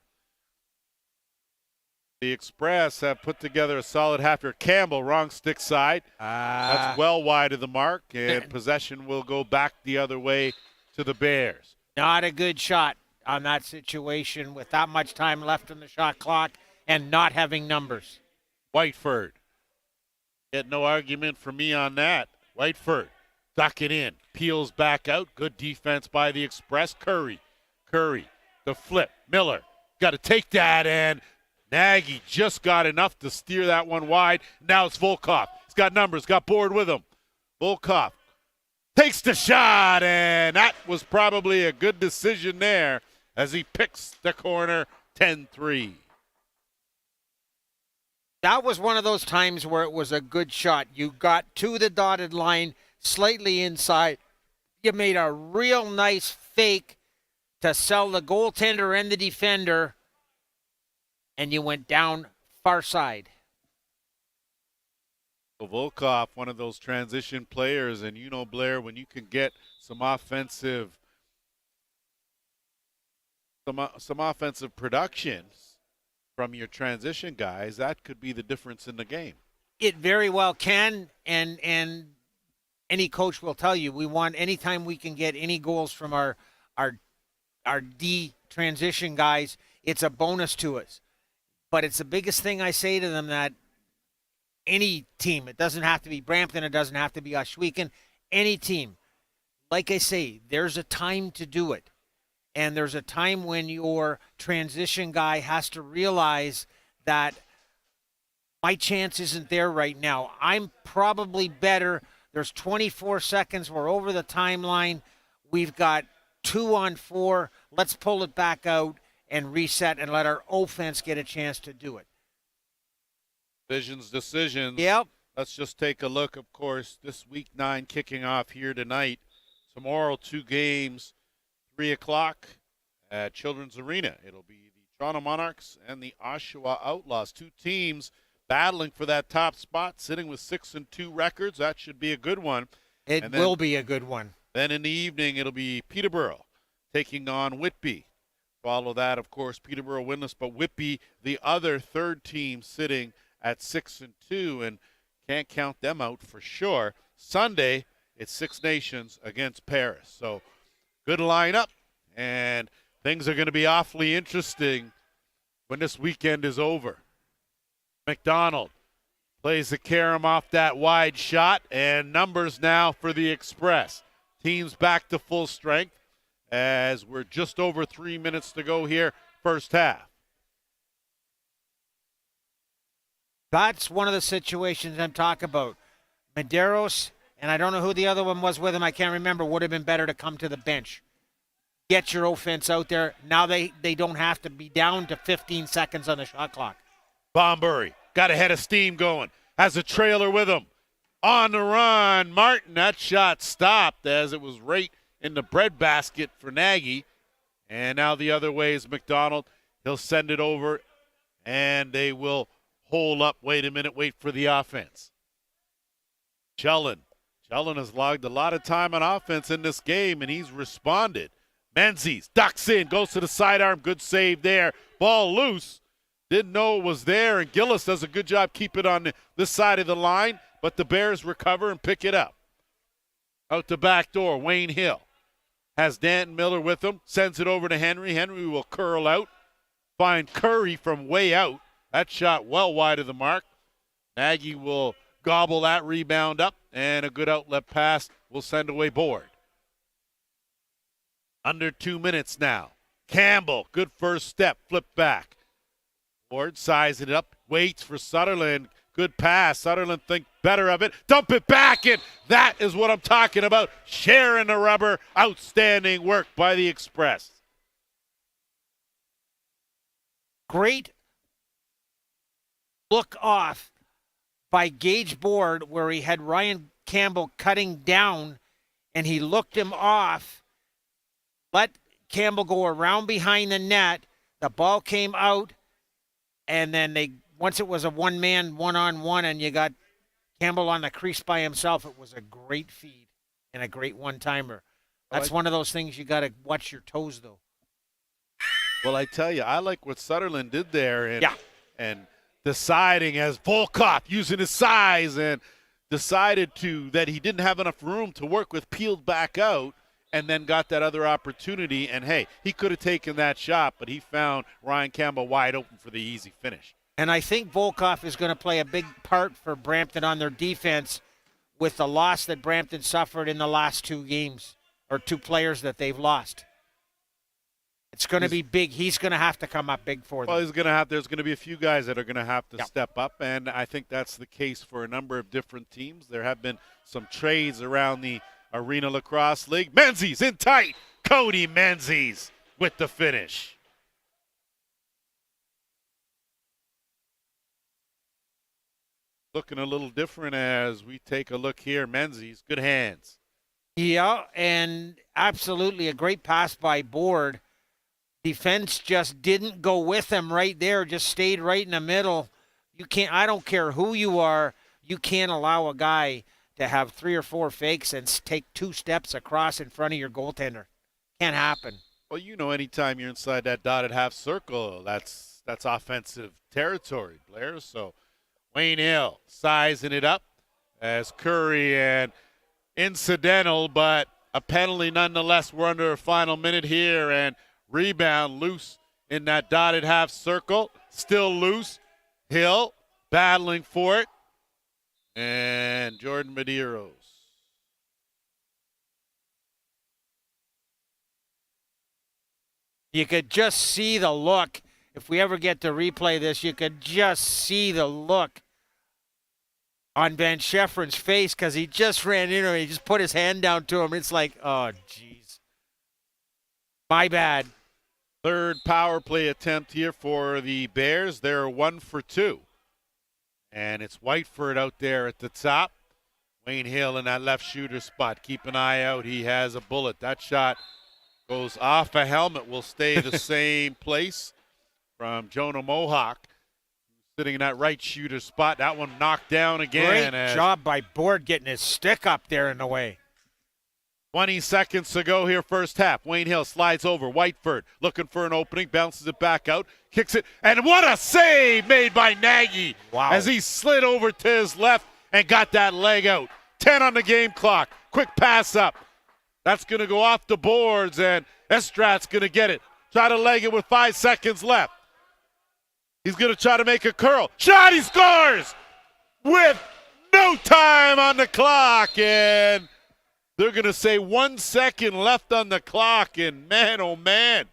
The Express have put together a solid half here. Campbell, wrong stick side. That's well wide of the mark, and possession will go back the other way to the Bears. Not a good shot on that situation with that much time left in the shot clock and not having numbers. Whiteford. Get no argument from me on that. Whiteford, duck it in. Peels back out. Good defense by the Express. Curry, the flip. Miller, got to take that, and Nagy just got enough to steer that one wide. Now it's Volkov. He's got numbers, got board with him. Volkov takes the shot, and that was probably a good decision there as he picks the corner, 10-3. That was one of those times where it was a good shot. You got to the dotted line, slightly inside. You made a real nice fake to sell the goaltender and the defender, and you went down far side. Volkov, one of those transition players, and you know, Blair, when you can get some offensive production from your transition guys, that could be the difference in the game. It very well can, and any coach will tell you, we want, anytime we can get any goals from our D transition guys, it's a bonus to us. But it's the biggest thing I say to them, that any team, it doesn't have to be Brampton, it doesn't have to be Ohsweken, any team, like I say, there's a time to do it. And there's a time when your transition guy has to realize that my chance isn't there right now. I'm probably better. There's 24 seconds. We're over the timeline. We've got 2-on-4. Let's pull it back out and reset and let our offense get a chance to do it. Decisions. Yep. Let's just take a look, of course, this week 9 kicking off here tonight. Tomorrow, 2 games, 3 o'clock at Children's Arena. It'll be the Toronto Monarchs and the Oshawa Outlaws. 2 teams battling for that top spot, sitting with 6-2 records. That should be a good one. It will be a good one. Then in the evening, it'll be Peterborough taking on Whitby. Follow that, of course, Peterborough winless, but Whitby, the other third team, sitting at 6-2, and can't count them out for sure. Sunday, it's Six Nations against Paris. So good lineup, and things are going to be awfully interesting when this weekend is over. McDonald plays the carom off that wide shot, and numbers now for the Express. Teams back to full strength as we're just over 3 minutes to go here, first half. That's one of the situations I'm talking about. Medeiros and I don't know who the other one was with him, I can't remember, would have been better to come to the bench. Get your offense out there. Now they don't have to be down to 15 seconds on the shot clock. Bombury got a head of steam going. Has a trailer with him. On the run, Martin. That shot stopped as it was right in the breadbasket for Nagy. And now the other way is McDonald. He'll send it over, and they will hold up. Wait a minute. Wait for the offense. Chellin has logged a lot of time on offense in this game, and he's responded. Menzies ducks in, goes to the sidearm. Good save there. Ball loose. Didn't know it was there, and Gillis does a good job keep it on this side of the line, but the Bears recover and pick it up. Out the back door, Wayne Hill has Danton Miller with him, sends it over to Henry. Henry will curl out, find Curry from way out. That shot well wide of the mark. Nagy will gobble that rebound up, and a good outlet pass will send away Board. Under 2 minutes now. Campbell, good first step, flip back. Board sizing it up, waits for Sutherland. Good pass. Sutherland think better of it. Dump it back in. That is what I'm talking about. Sharing the rubber. Outstanding work by the Express. Great look off by Gage Board where he had Ryan Campbell cutting down, and he looked him off. Let Campbell go around behind the net. The ball came out, and then once it was a one-man, one-on-one, and you got Campbell on the crease by himself, it was a great feed and a great one-timer. That's one of those things you got to watch your toes, though. Well, I tell you, I like what Sutherland did there, and deciding as Volkov using his size and decided that he didn't have enough room to work with, peeled back out, and then got that other opportunity. And, hey, he could have taken that shot, but he found Ryan Campbell wide open for the easy finish. And I think Volkov is going to play a big part for Brampton on their defense with the loss that Brampton suffered in the last 2 games, or 2 players that they've lost. It's going to be big. He's going to have to come up big for them. Well, there's going to be a few guys that are going to have to step up, and I think that's the case for a number of different teams. There have been some trades around the Arena Lacrosse League. Menzies in tight. Cody Menzies with the finish. Looking a little different as we take a look here. Menzies, good hands. Yeah, and absolutely a great pass by Board. Defense just didn't go with him right there, just stayed right in the middle. I don't care who you are, you can't allow a guy to have 3 or 4 fakes and take 2 steps across in front of your goaltender. Can't happen. Well, anytime you're inside that dotted half circle, that's offensive territory, Blair. So Wayne Hill sizing it up as Curry, and incidental, but a penalty nonetheless. We're under a final minute here, and rebound loose in that dotted half circle. Still loose. Hill battling for it. And Jordan Medeiros. You could just see the look. If we ever get to replay this, you could just see the look on Van Scheffren's face because he just ran in and he just put his hand down to him. It's like, oh, jeez. My bad. Third power play attempt here for the Bears. They're 1 for 2. And it's Whiteford out there at the top. Wayne Hill in that left shooter spot. Keep an eye out. He has a bullet. That shot goes off a helmet. Will stay the same place from Jonah Mohawk, sitting in that right shooter spot. That one knocked down again. Great job by Board getting his stick up there in the way. 20 seconds to go here, first half. Wayne Hill slides over. Whiteford looking for an opening, bounces it back out, kicks it, and what a save made by Nagy. Wow. As he slid over to his left and got that leg out. 10 on the game clock. Quick pass up. That's going to go off the boards, and Estrat's going to get it. Try to leg it with 5 seconds left. He's going to try to make a curl. Shot, he scores with no time on the clock, and they're going to say 1 second left on the clock, and man, oh man,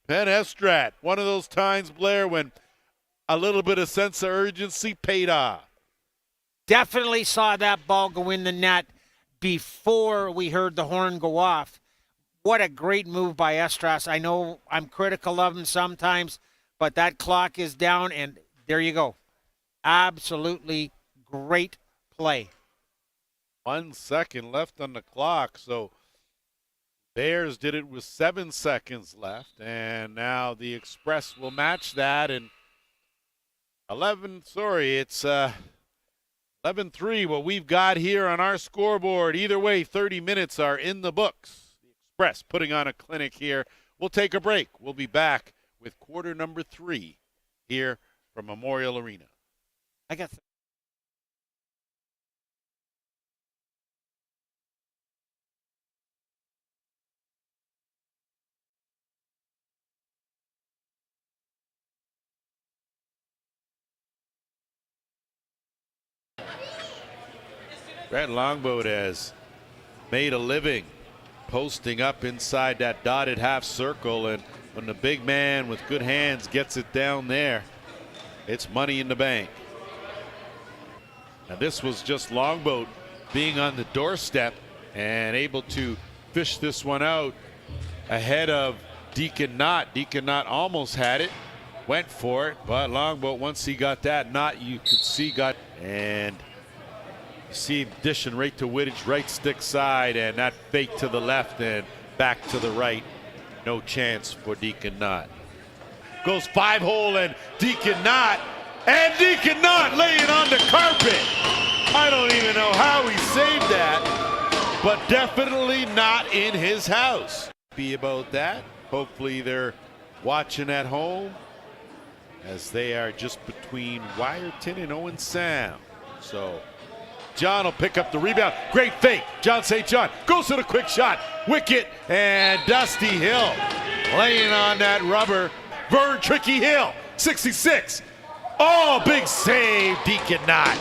Ben Estrat, one of those times, Blair, when a little bit of sense of urgency paid off. Definitely saw that ball go in the net. before we heard the horn go off. What a great move by Estras. I know I'm critical of him sometimes, but that clock is down, and there you go. Absolutely great play. 1 second left on the clock, so Bears did it with 7 seconds left, and now the Express will match that, and it's 11-3 what we've got here on our scoreboard. Either way, 30 minutes are in the books. The Express putting on a clinic here. We'll take a break. We'll be back with quarter number 3 here from Memorial Arena. I got Brett Longboat has made a living posting up inside that dotted half circle, and when the big man with good hands gets it down there, it's money in the bank. And this was just Longboat being on the doorstep and able to fish this one out ahead of Deacon Knott. Deacon Knott almost had it, went for it, but Longboat, once he got that Knott, you could see and you see him dishing right to Wittich, right stick side, and that fake to the left and back to the right. No chance for Deacon Knott. Goes 5-hole and Deacon Knott laying on the carpet. I don't even know how he saved that, but definitely not in his house. Be about that. Hopefully they're watching at home, as they are just between Wyerton and Owen Sound. So John will pick up the rebound. Great fake. John St. John goes to the quick shot. Wicket, and Dusty Hill laying on that rubber. Vern Tricky Hill, 66. Oh, big save, Deacon Knott.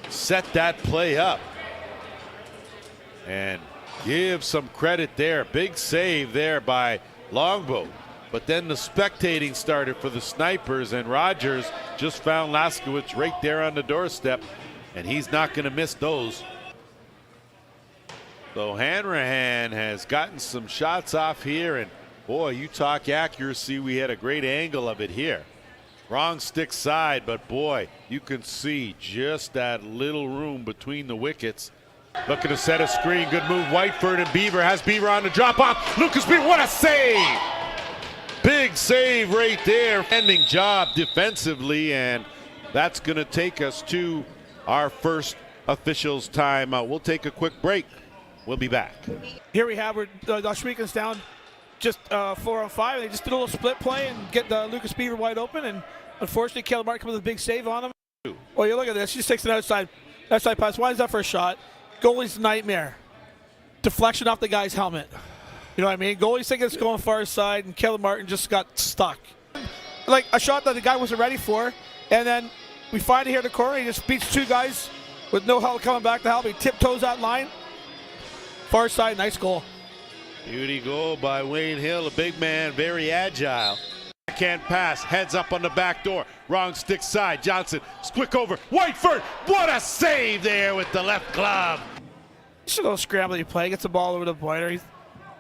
Set that play up and give some credit there. Big save there by Longboat. But then the spectating started for the Snipers, and Rogers just found Laskowicz right there on the doorstep, and he's not going to miss those. So Hanrahan has gotten some shots off here, and boy, you talk accuracy, we had a great angle of it here. Wrong stick side, but boy, you can see just that little room between the wickets. Looking to set a screen. Good move. Whiteford, and Beaver has Beaver on the drop off. Lucas Beaver, what a save! Big save right there. Ending job defensively, and that's going to take us to our first officials timeout. We'll take a quick break. We'll be back. Here we have Ohsweken's down just 4-on-5. They just did a little split play and get Lucas Beaver wide open, and unfortunately, Caleb Martin comes with a big save on him. Oh, you look at this. He just takes an outside pass. Winds up for a shot. Goalie's nightmare. Deflection off the guy's helmet. You know what I mean? Goalie's thinking it's going far side, and Caleb Martin just got stuck. Like a shot that the guy wasn't ready for, and then we find it here in the corner. He just beats two guys with no help coming back to help. He tiptoes that line. Far side, nice goal. Beauty goal by Wayne Hill, a big man, very agile. Backhand pass, heads up on the back door. Wrong stick side, Johnson, quick over. Whiteford, what a save there with the left glove. Just a little scrambling play, gets the ball over the pointer.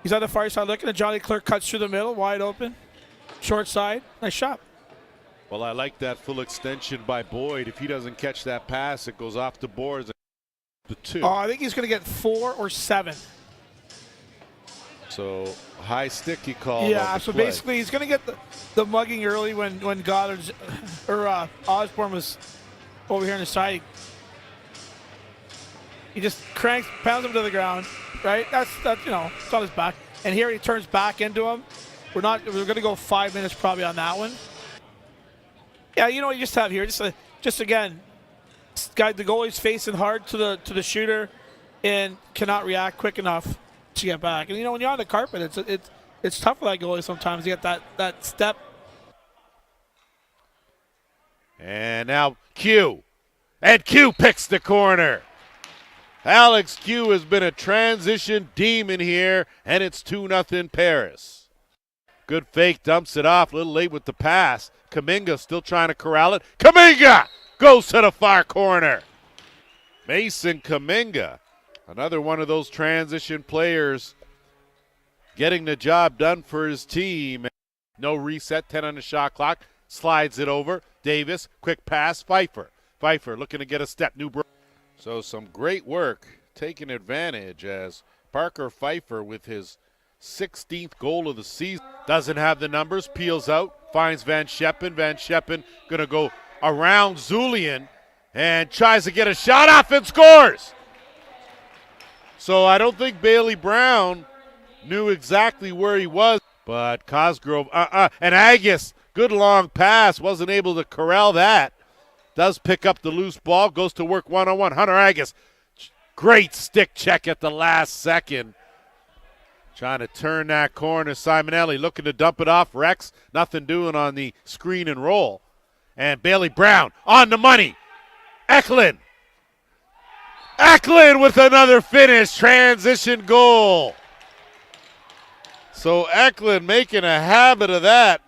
He's on the far side looking, and Johnny Clerk cuts through the middle, wide open. Short side, nice shot. Well, I like that full extension by Boyd. If he doesn't catch that pass, it goes off the boards. The 2. Oh, I think he's going to get 4 or 7. So high stick he called. Yeah, so basically he's going to get the mugging early when Goddard's or Osborne was over here on the side. He just pounds him to the ground, right? That's you know, it's on his back. And here he turns back into him. We're going to go 5 minutes probably on that one. Yeah, you know what you just have here, just again, guy, the goalie's facing hard to the shooter and cannot react quick enough to get back. And you know, when you're on the carpet, it's tough for that goalie sometimes to get that step. And now Q. And Q picks the corner. Alex Q has been a transition demon here, and it's 2-0 Paris. Good fake, dumps it off, a little late with the pass. Kaminga still trying to corral it. Kaminga goes to the far corner. Mason Kaminga, another one of those transition players getting the job done for his team. No reset, 10 on the shot clock. Slides it over. Davis, quick pass, Pfeiffer. Pfeiffer looking to get a step. So some great work taking advantage as Parker Pfeiffer with his 16th goal of the season. Doesn't have the numbers, peels out, finds Van Scheppen. Van Scheppen going to go around Zulian and tries to get a shot off and scores. So I don't think Bailey Brown knew exactly where he was, but Cosgrove, and Agus, good long pass, wasn't able to corral that. Does pick up the loose ball, goes to work one-on-one. Hunter Agus, great stick check at the last second. Trying to turn that corner. Simonelli looking to dump it off. Rex, nothing doing on the screen and roll. And Bailey Brown on the money. Eklund with another finish. Transition goal. So Eklund making a habit of that.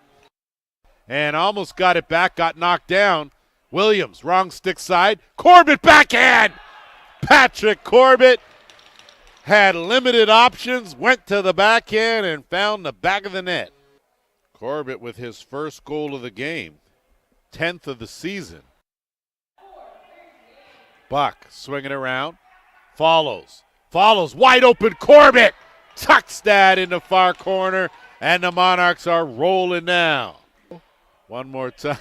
And almost got it back, got knocked down. Williams, wrong stick side. Corbett backhand. Patrick Corbett had limited options, went to the backhand and found the back of the net. Corbett with his first goal of the game, 10th of the season. Buck swinging around, follows, wide open Corbett, tucks that in the far corner, and the Monarchs are rolling now. One more time,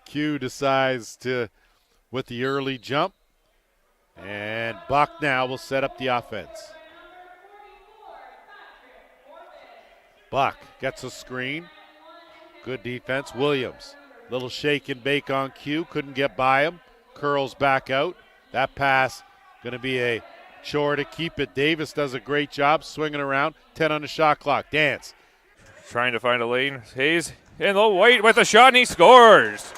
Q decides to, with the early jump, and Buck now will set up the offense. Buck gets a screen. Good defense. Williams, little shake and bake on Q. Couldn't get by him. Curls back out. That pass going to be a chore to keep it. Davis does a great job swinging around. 10 on the shot clock. Dance. Trying to find a lane. Hayes in the white with a shot, and he scores.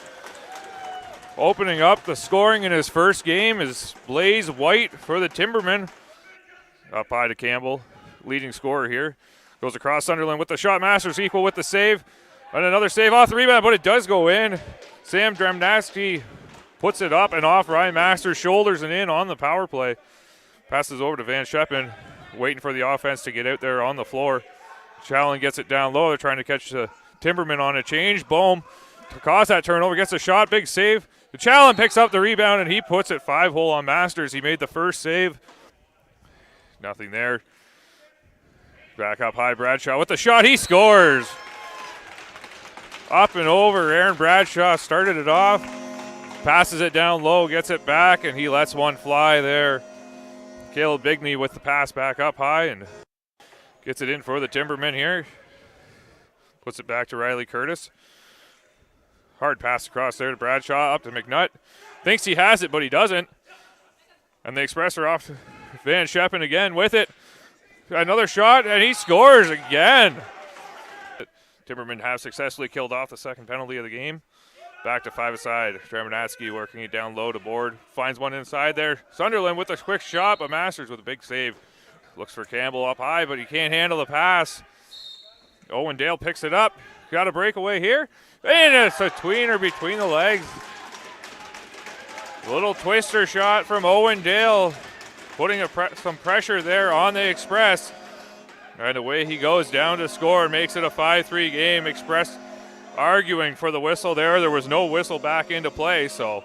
Opening up the scoring in his first game is Blaze White for the Timbermen. Up high to Campbell, leading scorer here. Goes across Sunderland with the shot. Masters equal with the save. And another save off the rebound, but it does go in. Sam Dramnaski puts it up and off Ryan Masters' shoulders and in on the power play. Passes over to Van Scheppen, waiting for the offense to get out there on the floor. Challen gets it down low. They're trying to catch the Timbermen on a change. Boom. To cause that turnover, gets a shot, big save. Challen picks up the rebound, and he puts it 5-hole on Masters. He made the first save. Nothing there. Back up high, Bradshaw with the shot. He scores. Up and over, Aaron Bradshaw started it off. Passes it down low, gets it back, and he lets one fly there. Caleb Bigney with the pass back up high and gets it in for the Timbermen here. Puts it back to Riley Curtis. Hard pass across there to Bradshaw, up to McNutt. Thinks he has it, but he doesn't. And the Express are off to Van Scheppen again with it. Another shot, and he scores again. Timbermen have successfully killed off the second penalty of the game. Back to five-a-side. Dramanatsky working it down low to board. Finds one inside there. Sunderland with a quick shot, but Masters with a big save. Looks for Campbell up high, but he can't handle the pass. Owen Dale picks it up. Got a breakaway here. And it's a tweener between the legs. Little twister shot from Owen Dale, putting some pressure there on the Express. And away he goes down to score and makes it a 5-3 game. Express arguing for the whistle there. There was no whistle back into play, so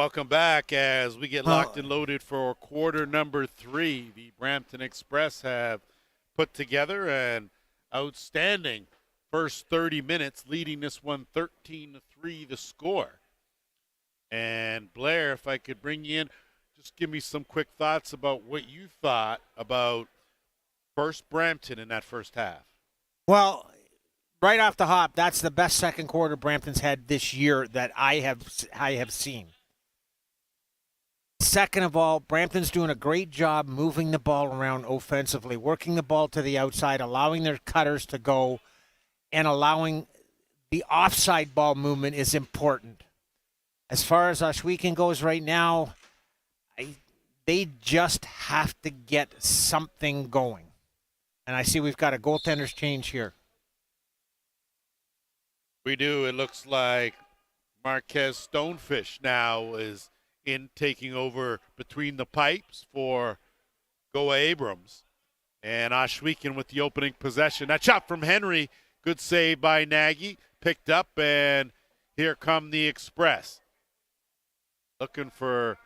Welcome back as we get locked and loaded for quarter number 3. The Brampton Express have put together an outstanding first 30 minutes, leading this one 13-3 the score. And Blair, if I could bring you in, just give me some quick thoughts about what you thought about first Brampton in that first half. Well, right off the hop, that's the best second quarter Brampton's had this year that I have seen. Second of all, Brampton's doing a great job moving the ball around offensively, working the ball to the outside, allowing their cutters to go, and allowing the offside ball movement is important. As far as Ohsweken goes right now, they just have to get something going. And I see we've got a goaltender's change here. We do. It looks like Marquez Stonefish now is in, taking over between the pipes for Goa Abrams. And Ohsweken with the opening possession. That shot from Henry, good save by Nagy, picked up, and here come the Express. Looking for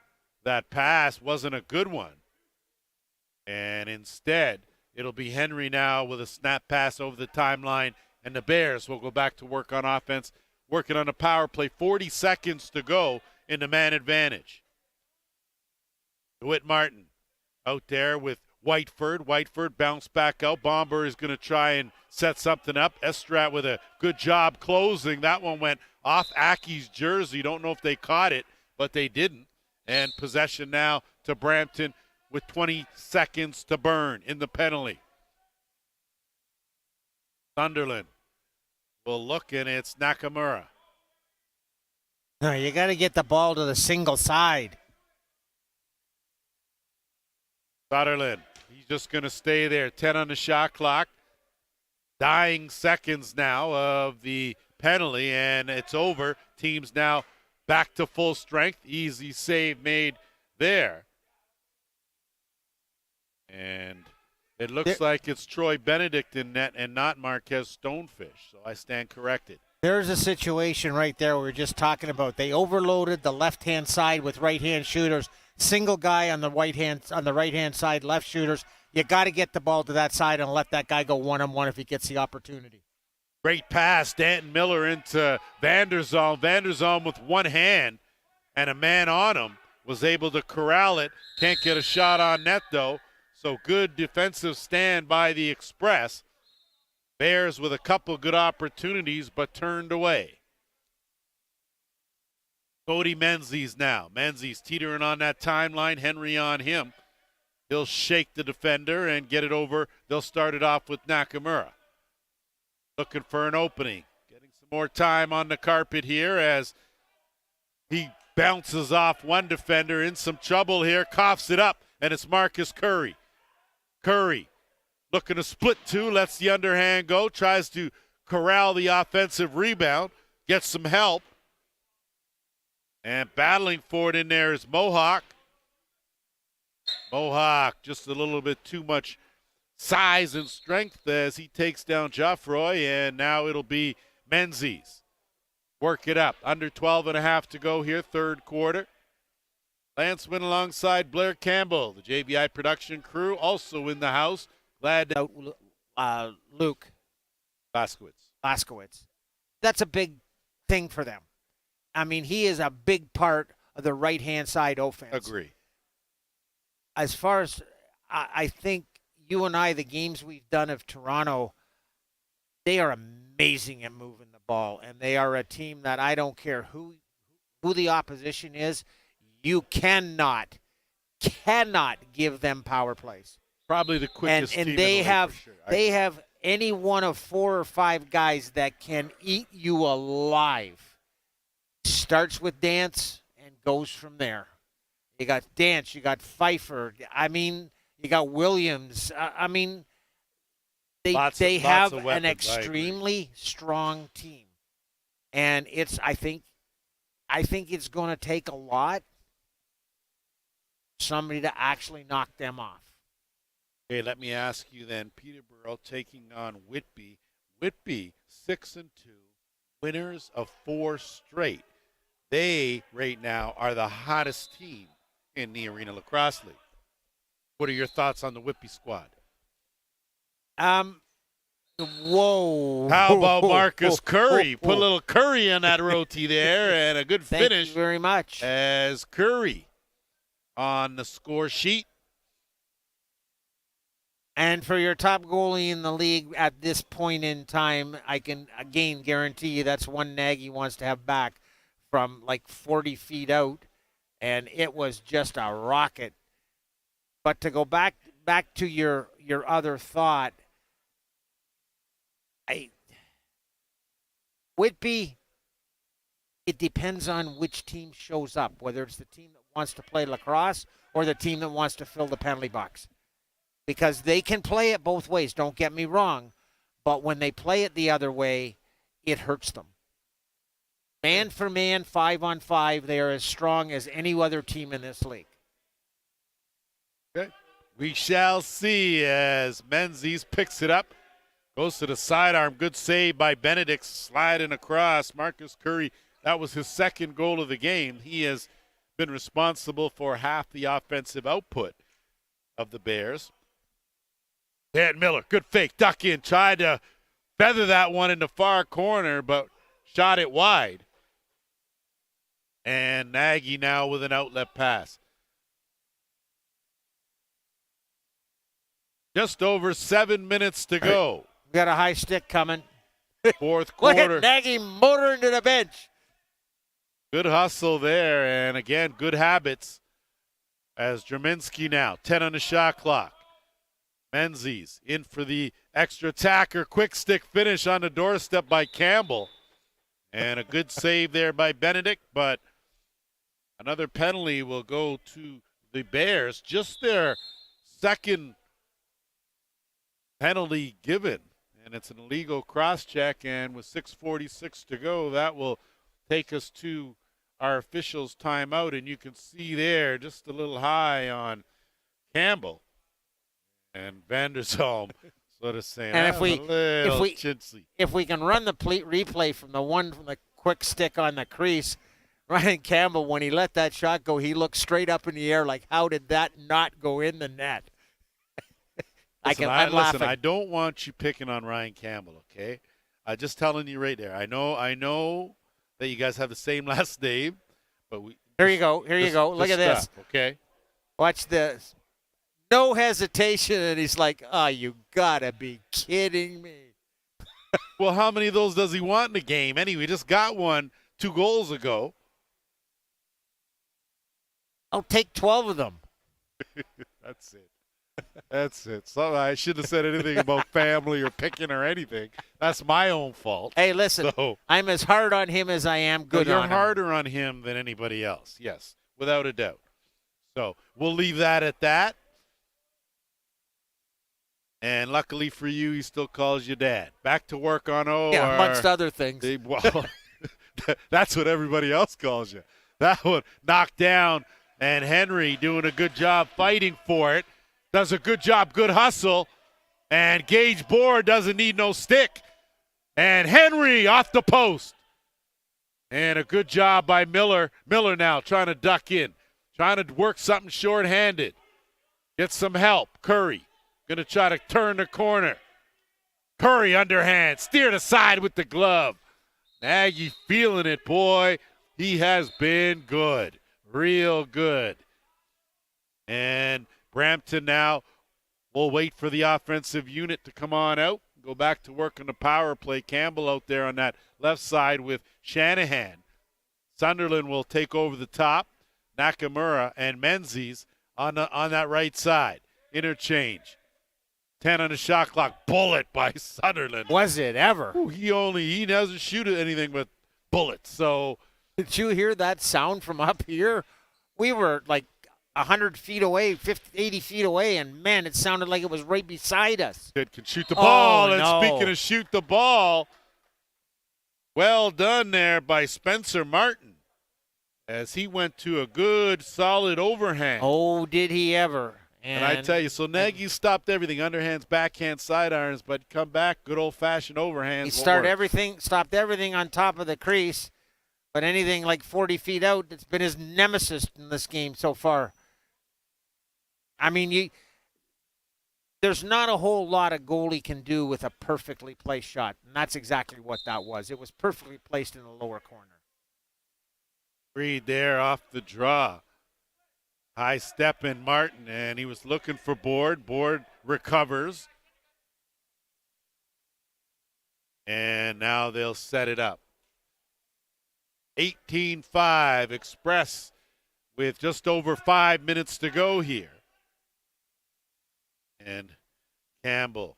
that pass, wasn't a good one. And instead, it'll be Henry now with a snap pass over the timeline, and the Bears will go back to work on offense, working on a power play. 40 seconds to go in the man advantage. DeWitt Martin out there with Whiteford. Whiteford bounced back out. Bomber is going to try and set something up. Estrat with a good job closing. That one went off Aki's jersey. Don't know if they caught it, but they didn't. And possession now to Brampton with 20 seconds to burn in the penalty. Sunderland will look, and it's Nakamura. No, you got to get the ball to the single side. Sutherland, he's just going to stay there. 10 on the shot clock. Dying seconds now of the penalty, and it's over. Team's now back to full strength. Easy save made there. And it looks like it's Troy Benedict in net and not Marquez Stonefish, so I stand corrected. There's a situation right there we were just talking about. They overloaded the left-hand side with right-hand shooters. Single guy on the right-hand side, left shooters. You got to get the ball to that side and let that guy go one-on-one if he gets the opportunity. Great pass, Danton Miller into Vanderzalm. Vanderzalm with one hand and a man on him was able to corral it. Can't get a shot on net, though. So good defensive stand by the Express. Bears with a couple good opportunities, but turned away. Cody Menzies now. Menzies teetering on that timeline. Henry on him. He'll shake the defender and get it over. They'll start it off with Nakamura. Looking for an opening. Getting some more time on the carpet here as he bounces off one defender. In some trouble here. Coughs it up, and it's Marcus Curry. Curry looking to split two. Lets the underhand go. Tries to corral the offensive rebound. Gets some help. And battling for it in there is Mohawk. Mohawk just a little bit too much size and strength as he takes down Geoffroy, and now it'll be Menzies. Work it up. Under 12 and a half to go here, third quarter. Lance went alongside Blair Campbell, the JVI production crew, also in the house. Glad to Luke Laskowitz. That's a big thing for them. I mean, he is a big part of the right-hand side offense. Agree. As far as I think you and I, the games we've done of Toronto, they are amazing at moving the ball, and they are a team that I don't care who the opposition is, you cannot give them power plays. Probably the quickest team and they in the have league for sure. they have any one of 4 or 5 guys that can eat you alive. Starts with Dance and goes from there. You got Dance, you got Pfeiffer. I mean, you got Williams. I mean, they have an extremely strong team, and I think it's going to take a lot somebody to actually knock them off. Okay, let me ask you then. Peterborough taking on Whitby. Whitby 6-2, winners of 4 straight. they right now are the hottest team in the Arena Lacrosse League. What are your thoughts on the Whippy squad? Whoa. How about Marcus Curry? Put a little Curry on that roti there, and a good Thank finish you very much. as Curry on the score sheet. And for your top goalie in the league at this point in time, I can again guarantee you that's one Nagy wants to have back from like 40 feet out, and it was just a rocket. But to go back to your other thought, Whitby, it depends on which team shows up, whether it's the team that wants to play lacrosse or the team that wants to fill the penalty box. Because they can play it both ways, don't get me wrong, but when they play it the other way, it hurts them. Man for man, 5-on-5, they are as strong as any other team in this league. Okay. We shall see as Menzies picks it up. Goes to the sidearm. Good save by Benedict. Sliding across. Marcus Curry, that was his second goal of the game. He has been responsible for half the offensive output of the Bears. Dan Miller, good fake. Duck in. Tried to feather that one in the far corner, but shot it wide. And Nagy now with an outlet pass. Just over 7 minutes to go. We got a high stick coming. Fourth Look quarter. at Nagy motoring to the bench. Good hustle there, and again, good habits as Jerminski now, 10 on the shot clock. Menzies in for the extra attacker. Quick stick finish on the doorstep by Campbell. And a good save there by Benedict, but another penalty will go to the Bears. Just their second penalty given, and it's an illegal cross-check, and with 6:46 to go, that will take us to our officials' timeout, and you can see there just a little high on Campbell. And Vanderzalm sort of saying, And if we can run the replay from the one from the quick stick on the crease, Ryan Campbell, when he let that shot go, he looked straight up in the air like, how did that not go in the net? I'm laughing. I don't want you picking on Ryan Campbell, okay? I'm just telling you right there. I know that you guys have the same last name, but Here you go. Look at this. Okay. Watch this. No hesitation, and he's like, "Oh, you gotta be kidding me!" Well, how many of those does he want in the game? Anyway, he just got one 2 goals ago. I'll take 12 of them. That's it. That's it. So I shouldn't have said anything about family or picking or anything. That's my own fault. Hey, listen, I'm as hard on him as I am good on him. You're harder on him than anybody else. Yes, without a doubt. So we'll leave that at that. And luckily for you, he still calls you Dad. Back to work on amongst other things. Well, that's what everybody else calls you. That one knocked down, and Henry doing a good job fighting for it. Does a good job, good hustle. And Gage Board doesn't need no stick. And Henry off the post. And a good job by Miller. Miller now trying to duck in. Trying to work something short-handed. Get some help. Curry going to try to turn the corner. Curry underhand. Steered aside with the glove. Nagy feeling it, boy. He has been good. Real good. And Brampton now will wait for the offensive unit to come on out. Go back to work on the power play. Campbell out there on that left side with Shanahan. Sunderland will take over the top. Nakamura and Menzies on that right side. Interchange. 10 on the shot clock. Bullet by Sunderland. Was it ever? Ooh, he doesn't shoot at anything but bullets. So did you hear that sound from up here? We were like 100 feet away, 50, 80 feet away, and, man, it sounded like it was right beside us. Kid can shoot the ball. Oh, no. And speaking of shoot the ball, well done there by Spencer Martin as he went to a good, solid overhand. Oh, did he ever. And I tell you, so Nagy stopped everything, underhands, backhand, sidearms, but come back, good old-fashioned overhands. He stopped everything on top of the crease. But anything like 40 feet out, it's been his nemesis in this game so far. I mean, there's not a whole lot a goalie can do with a perfectly placed shot, and that's exactly what that was. It was perfectly placed in the lower corner. Reed there off the draw. High step in Martin, and he was looking for Board. Board recovers. And now they'll set it up. 18-5 Express with just over 5 minutes to go here. And Campbell,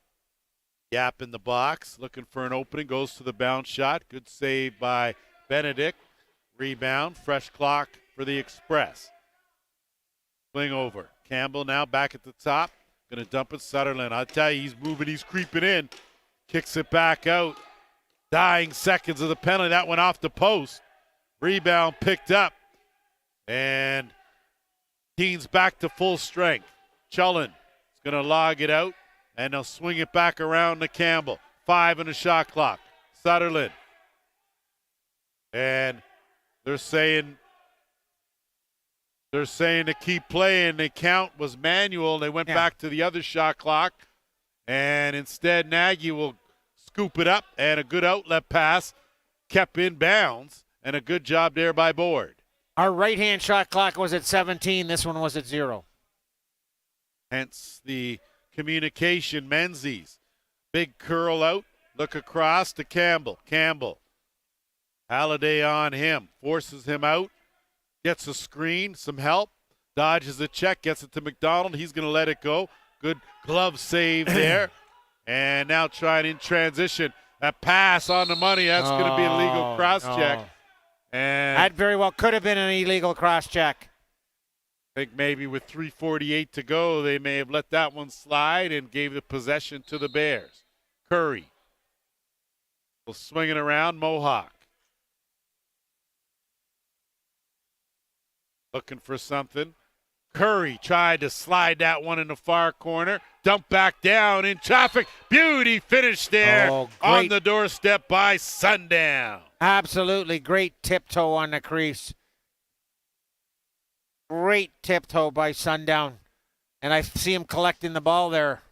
gap in the box, looking for an opening, goes to the bounce shot. Good save by Benedict. Rebound, fresh clock for the Express. Swing over. Campbell now back at the top. Going to dump it Sutherland. I'll tell you, he's moving, he's creeping in. Kicks it back out. Dying seconds of the penalty. That went off the post. Rebound picked up. And Keane's back to full strength. Chullen is going to log it out. And they'll swing it back around to Campbell. 5 in the shot clock. Sutherland. And they're saying to keep playing. The count was manual. They went back to the other shot clock. And instead, Nagy will scoop it up. And a good outlet pass kept in bounds. And a good job there by Board. Our right-hand shot clock was at 17. This one was at 0. Hence the communication. Menzies. Big curl out. Look across to Campbell. Campbell. Halliday on him. Forces him out. Gets a screen. Some help. Dodges a check. Gets it to McDonald. He's going to let it go. Good glove save there. And now trying in transition. A pass on the money. That's going to be a legal cross-check. And that very well could have been an illegal cross-check. I think maybe with 3:48 to go, they may have let that one slide and gave the possession to the Bears. Curry will swing it around. Mohawk looking for something. Curry tried to slide that one in the far corner. Dump back down in traffic. Beauty finish there on the doorstep by Sundown. Absolutely great tiptoe on the crease. Great tiptoe by Sundown. And I see him collecting the ball there.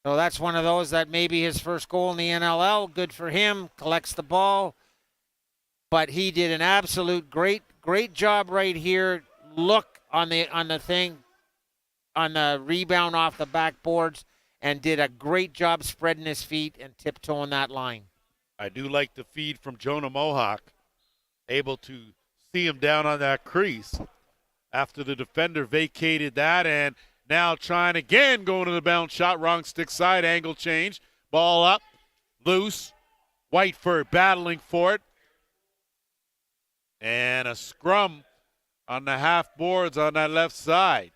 So that's one of those that maybe his first goal in the NLL. Good for him. Collects the ball. But he did an absolute great job right here. Look on the thing, on the rebound off the backboards, and did a great job spreading his feet and tiptoeing that line. I do like the feed from Jonah Mohawk. Able to see him down on that crease after the defender vacated that, and now trying again, going to the bounce shot, wrong stick side, angle change, ball up, loose, Whiteford battling for it, and a scrum on the half boards on that left side.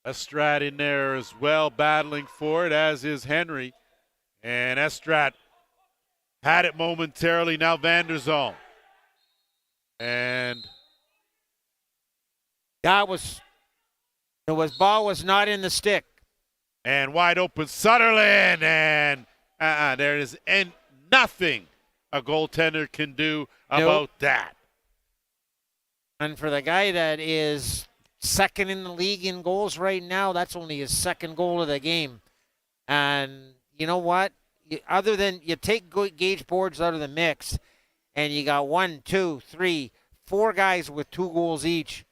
Estrat in there as well, battling for it, as is Henry, and Estrat had it momentarily. Now Vanderzon. And ball was not in the stick. And wide open Sutherland. And there is nothing a goaltender can do about that. And for the guy that is second in the league in goals right now, that's only his second goal of the game. And you know what? Other than you take Gage Boards out of the mix, and you got 1, 2, 3, 4 guys with 2 goals each.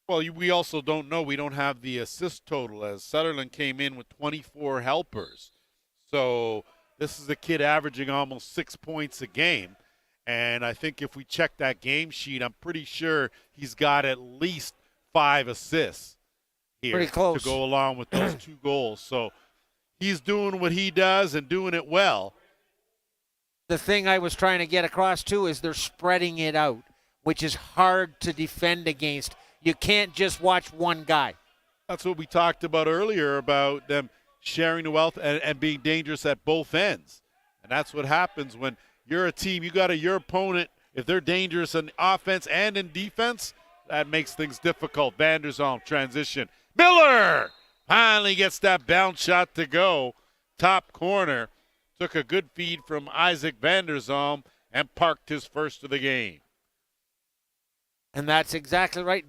Well, we also don't know. We don't have the assist total, as Sutherland came in with 24 helpers. So this is a kid averaging almost 6 points a game. And I think if we check that game sheet, I'm pretty sure he's got at least 5 assists here pretty close to go along with those 2 goals. So he's doing what he does and doing it well. The thing I was trying to get across, too, is they're spreading it out, which is hard to defend against. You can't just watch one guy. That's what we talked about earlier, about them sharing the wealth and being dangerous at both ends. And that's what happens when you're a team. You got your opponent, if they're dangerous in offense and in defense, that makes things difficult. Vanderzon transition. Miller finally gets that bounce shot to go. Top corner took a good feed from Isaac van der Zalm and parked his first of the game. And that's exactly right.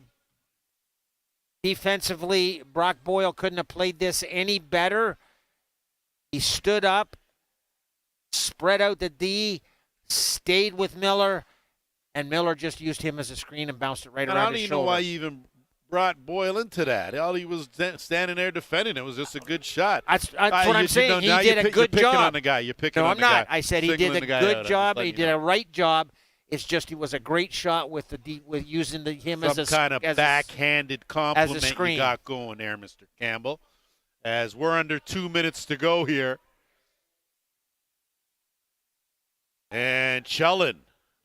Defensively, Brock Boyle couldn't have played this any better. He stood up, spread out the D, stayed with Miller, and Miller just used him as a screen and bounced it right And around I don't his even shoulder. know why you even brought Boyle into that. All he was standing there defending it was just a good shot. That's what I'm saying. He did a good You're picking job. on the guy. You're picking No, on I'm the guy. not. I said he did a good job. He did a right job. It's just he was a great shot with with using him as a kind of backhanded compliment screen. you got going there, Mr. Campbell. As we're under 2 minutes to go here. And Chullen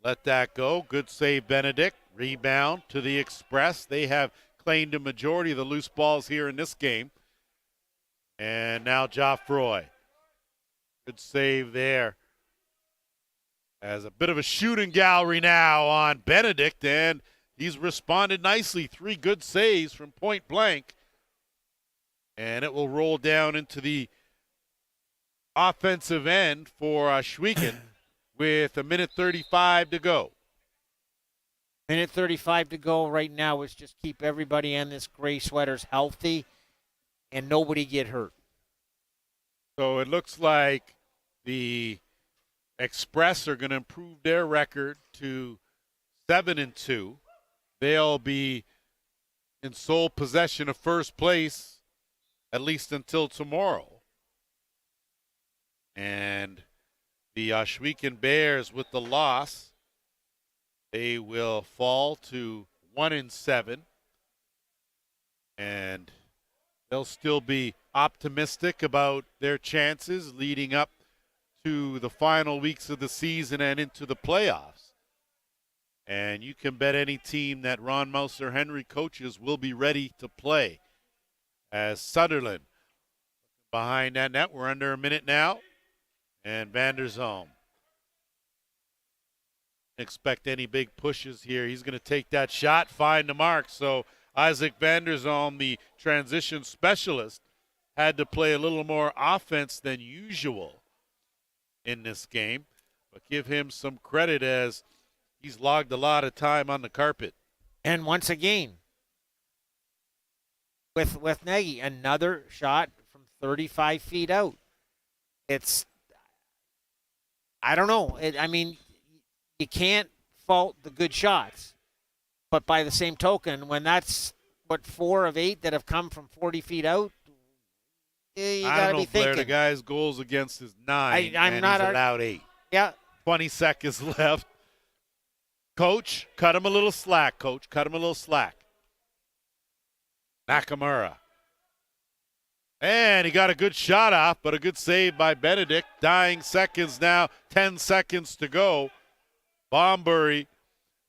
let that go. Good save, Benedict. Rebound to the Express. They have claimed a majority of the loose balls here in this game. And now Geoffroy. Good save there. As a bit of a shooting gallery now on Benedict, and he's responded nicely. 3 good saves from point blank. And it will roll down into the offensive end for Ohsweken with 1:35 to go. 1:35 to go right now is just keep everybody in this gray sweaters healthy and nobody get hurt. So it looks like the Express are going to improve their record to 7-2. They'll be in sole possession of first place at least until tomorrow. And the Ohsweken Bears, with the loss, they will fall to 1-7. And they'll still be optimistic about their chances leading up to the final weeks of the season and into the playoffs. And you can bet any team that Ron Mouser Henry coaches will be ready to play. As Sutherland behind that net, we're under a minute now. And van der Zalm. Expect any big pushes here. He's going to take that shot, find the mark. So Isaac van der Zalm, the transition specialist, had to play a little more offense than usual in this game. But give him some credit as he's logged a lot of time on the carpet. And once again, with Nagy, another shot from 35 feet out. I don't know. You can't fault the good shots. But by the same token, when that's, 4 of 8 that have come from 40 feet out, you got to be thinking. Blair, the guy's goals against is 9, and not he's allowed 8. Yeah. 20 seconds left. Coach, cut him a little slack, Coach. Cut him a little slack. Nakamura. And he got a good shot off, but a good save by Benedict. Dying seconds now, 10 seconds to go. Bombury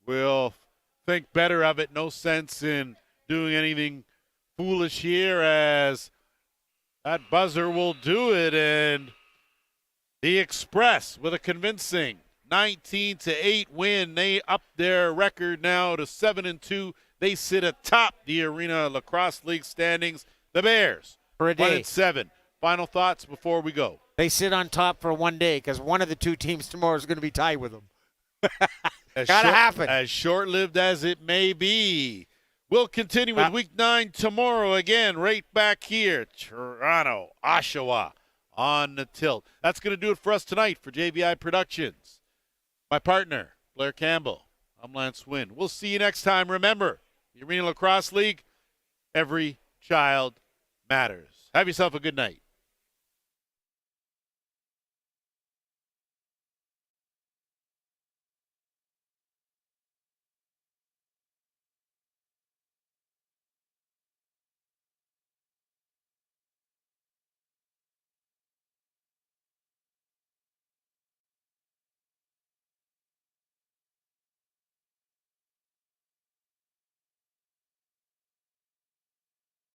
will think better of it. No sense in doing anything foolish here, as that buzzer will do it. And the Express with a convincing 19-8 win. They up their record now to 7-2. They sit atop the Arena Lacrosse League standings. The Bears, for a day. 1-7. Final thoughts before we go. They sit on top for one day because one of the two teams tomorrow is going to be tied with them. Gotta happen. As short-lived as it may be. We'll continue with Week 9 tomorrow again, right back here. Toronto, Oshawa on the tilt. That's going to do it for us tonight for JVI Productions. My partner, Blair Campbell. I'm Lance Wynn. We'll see you next time. Remember, the Arena Lacrosse League, every child matters. Have yourself a good night.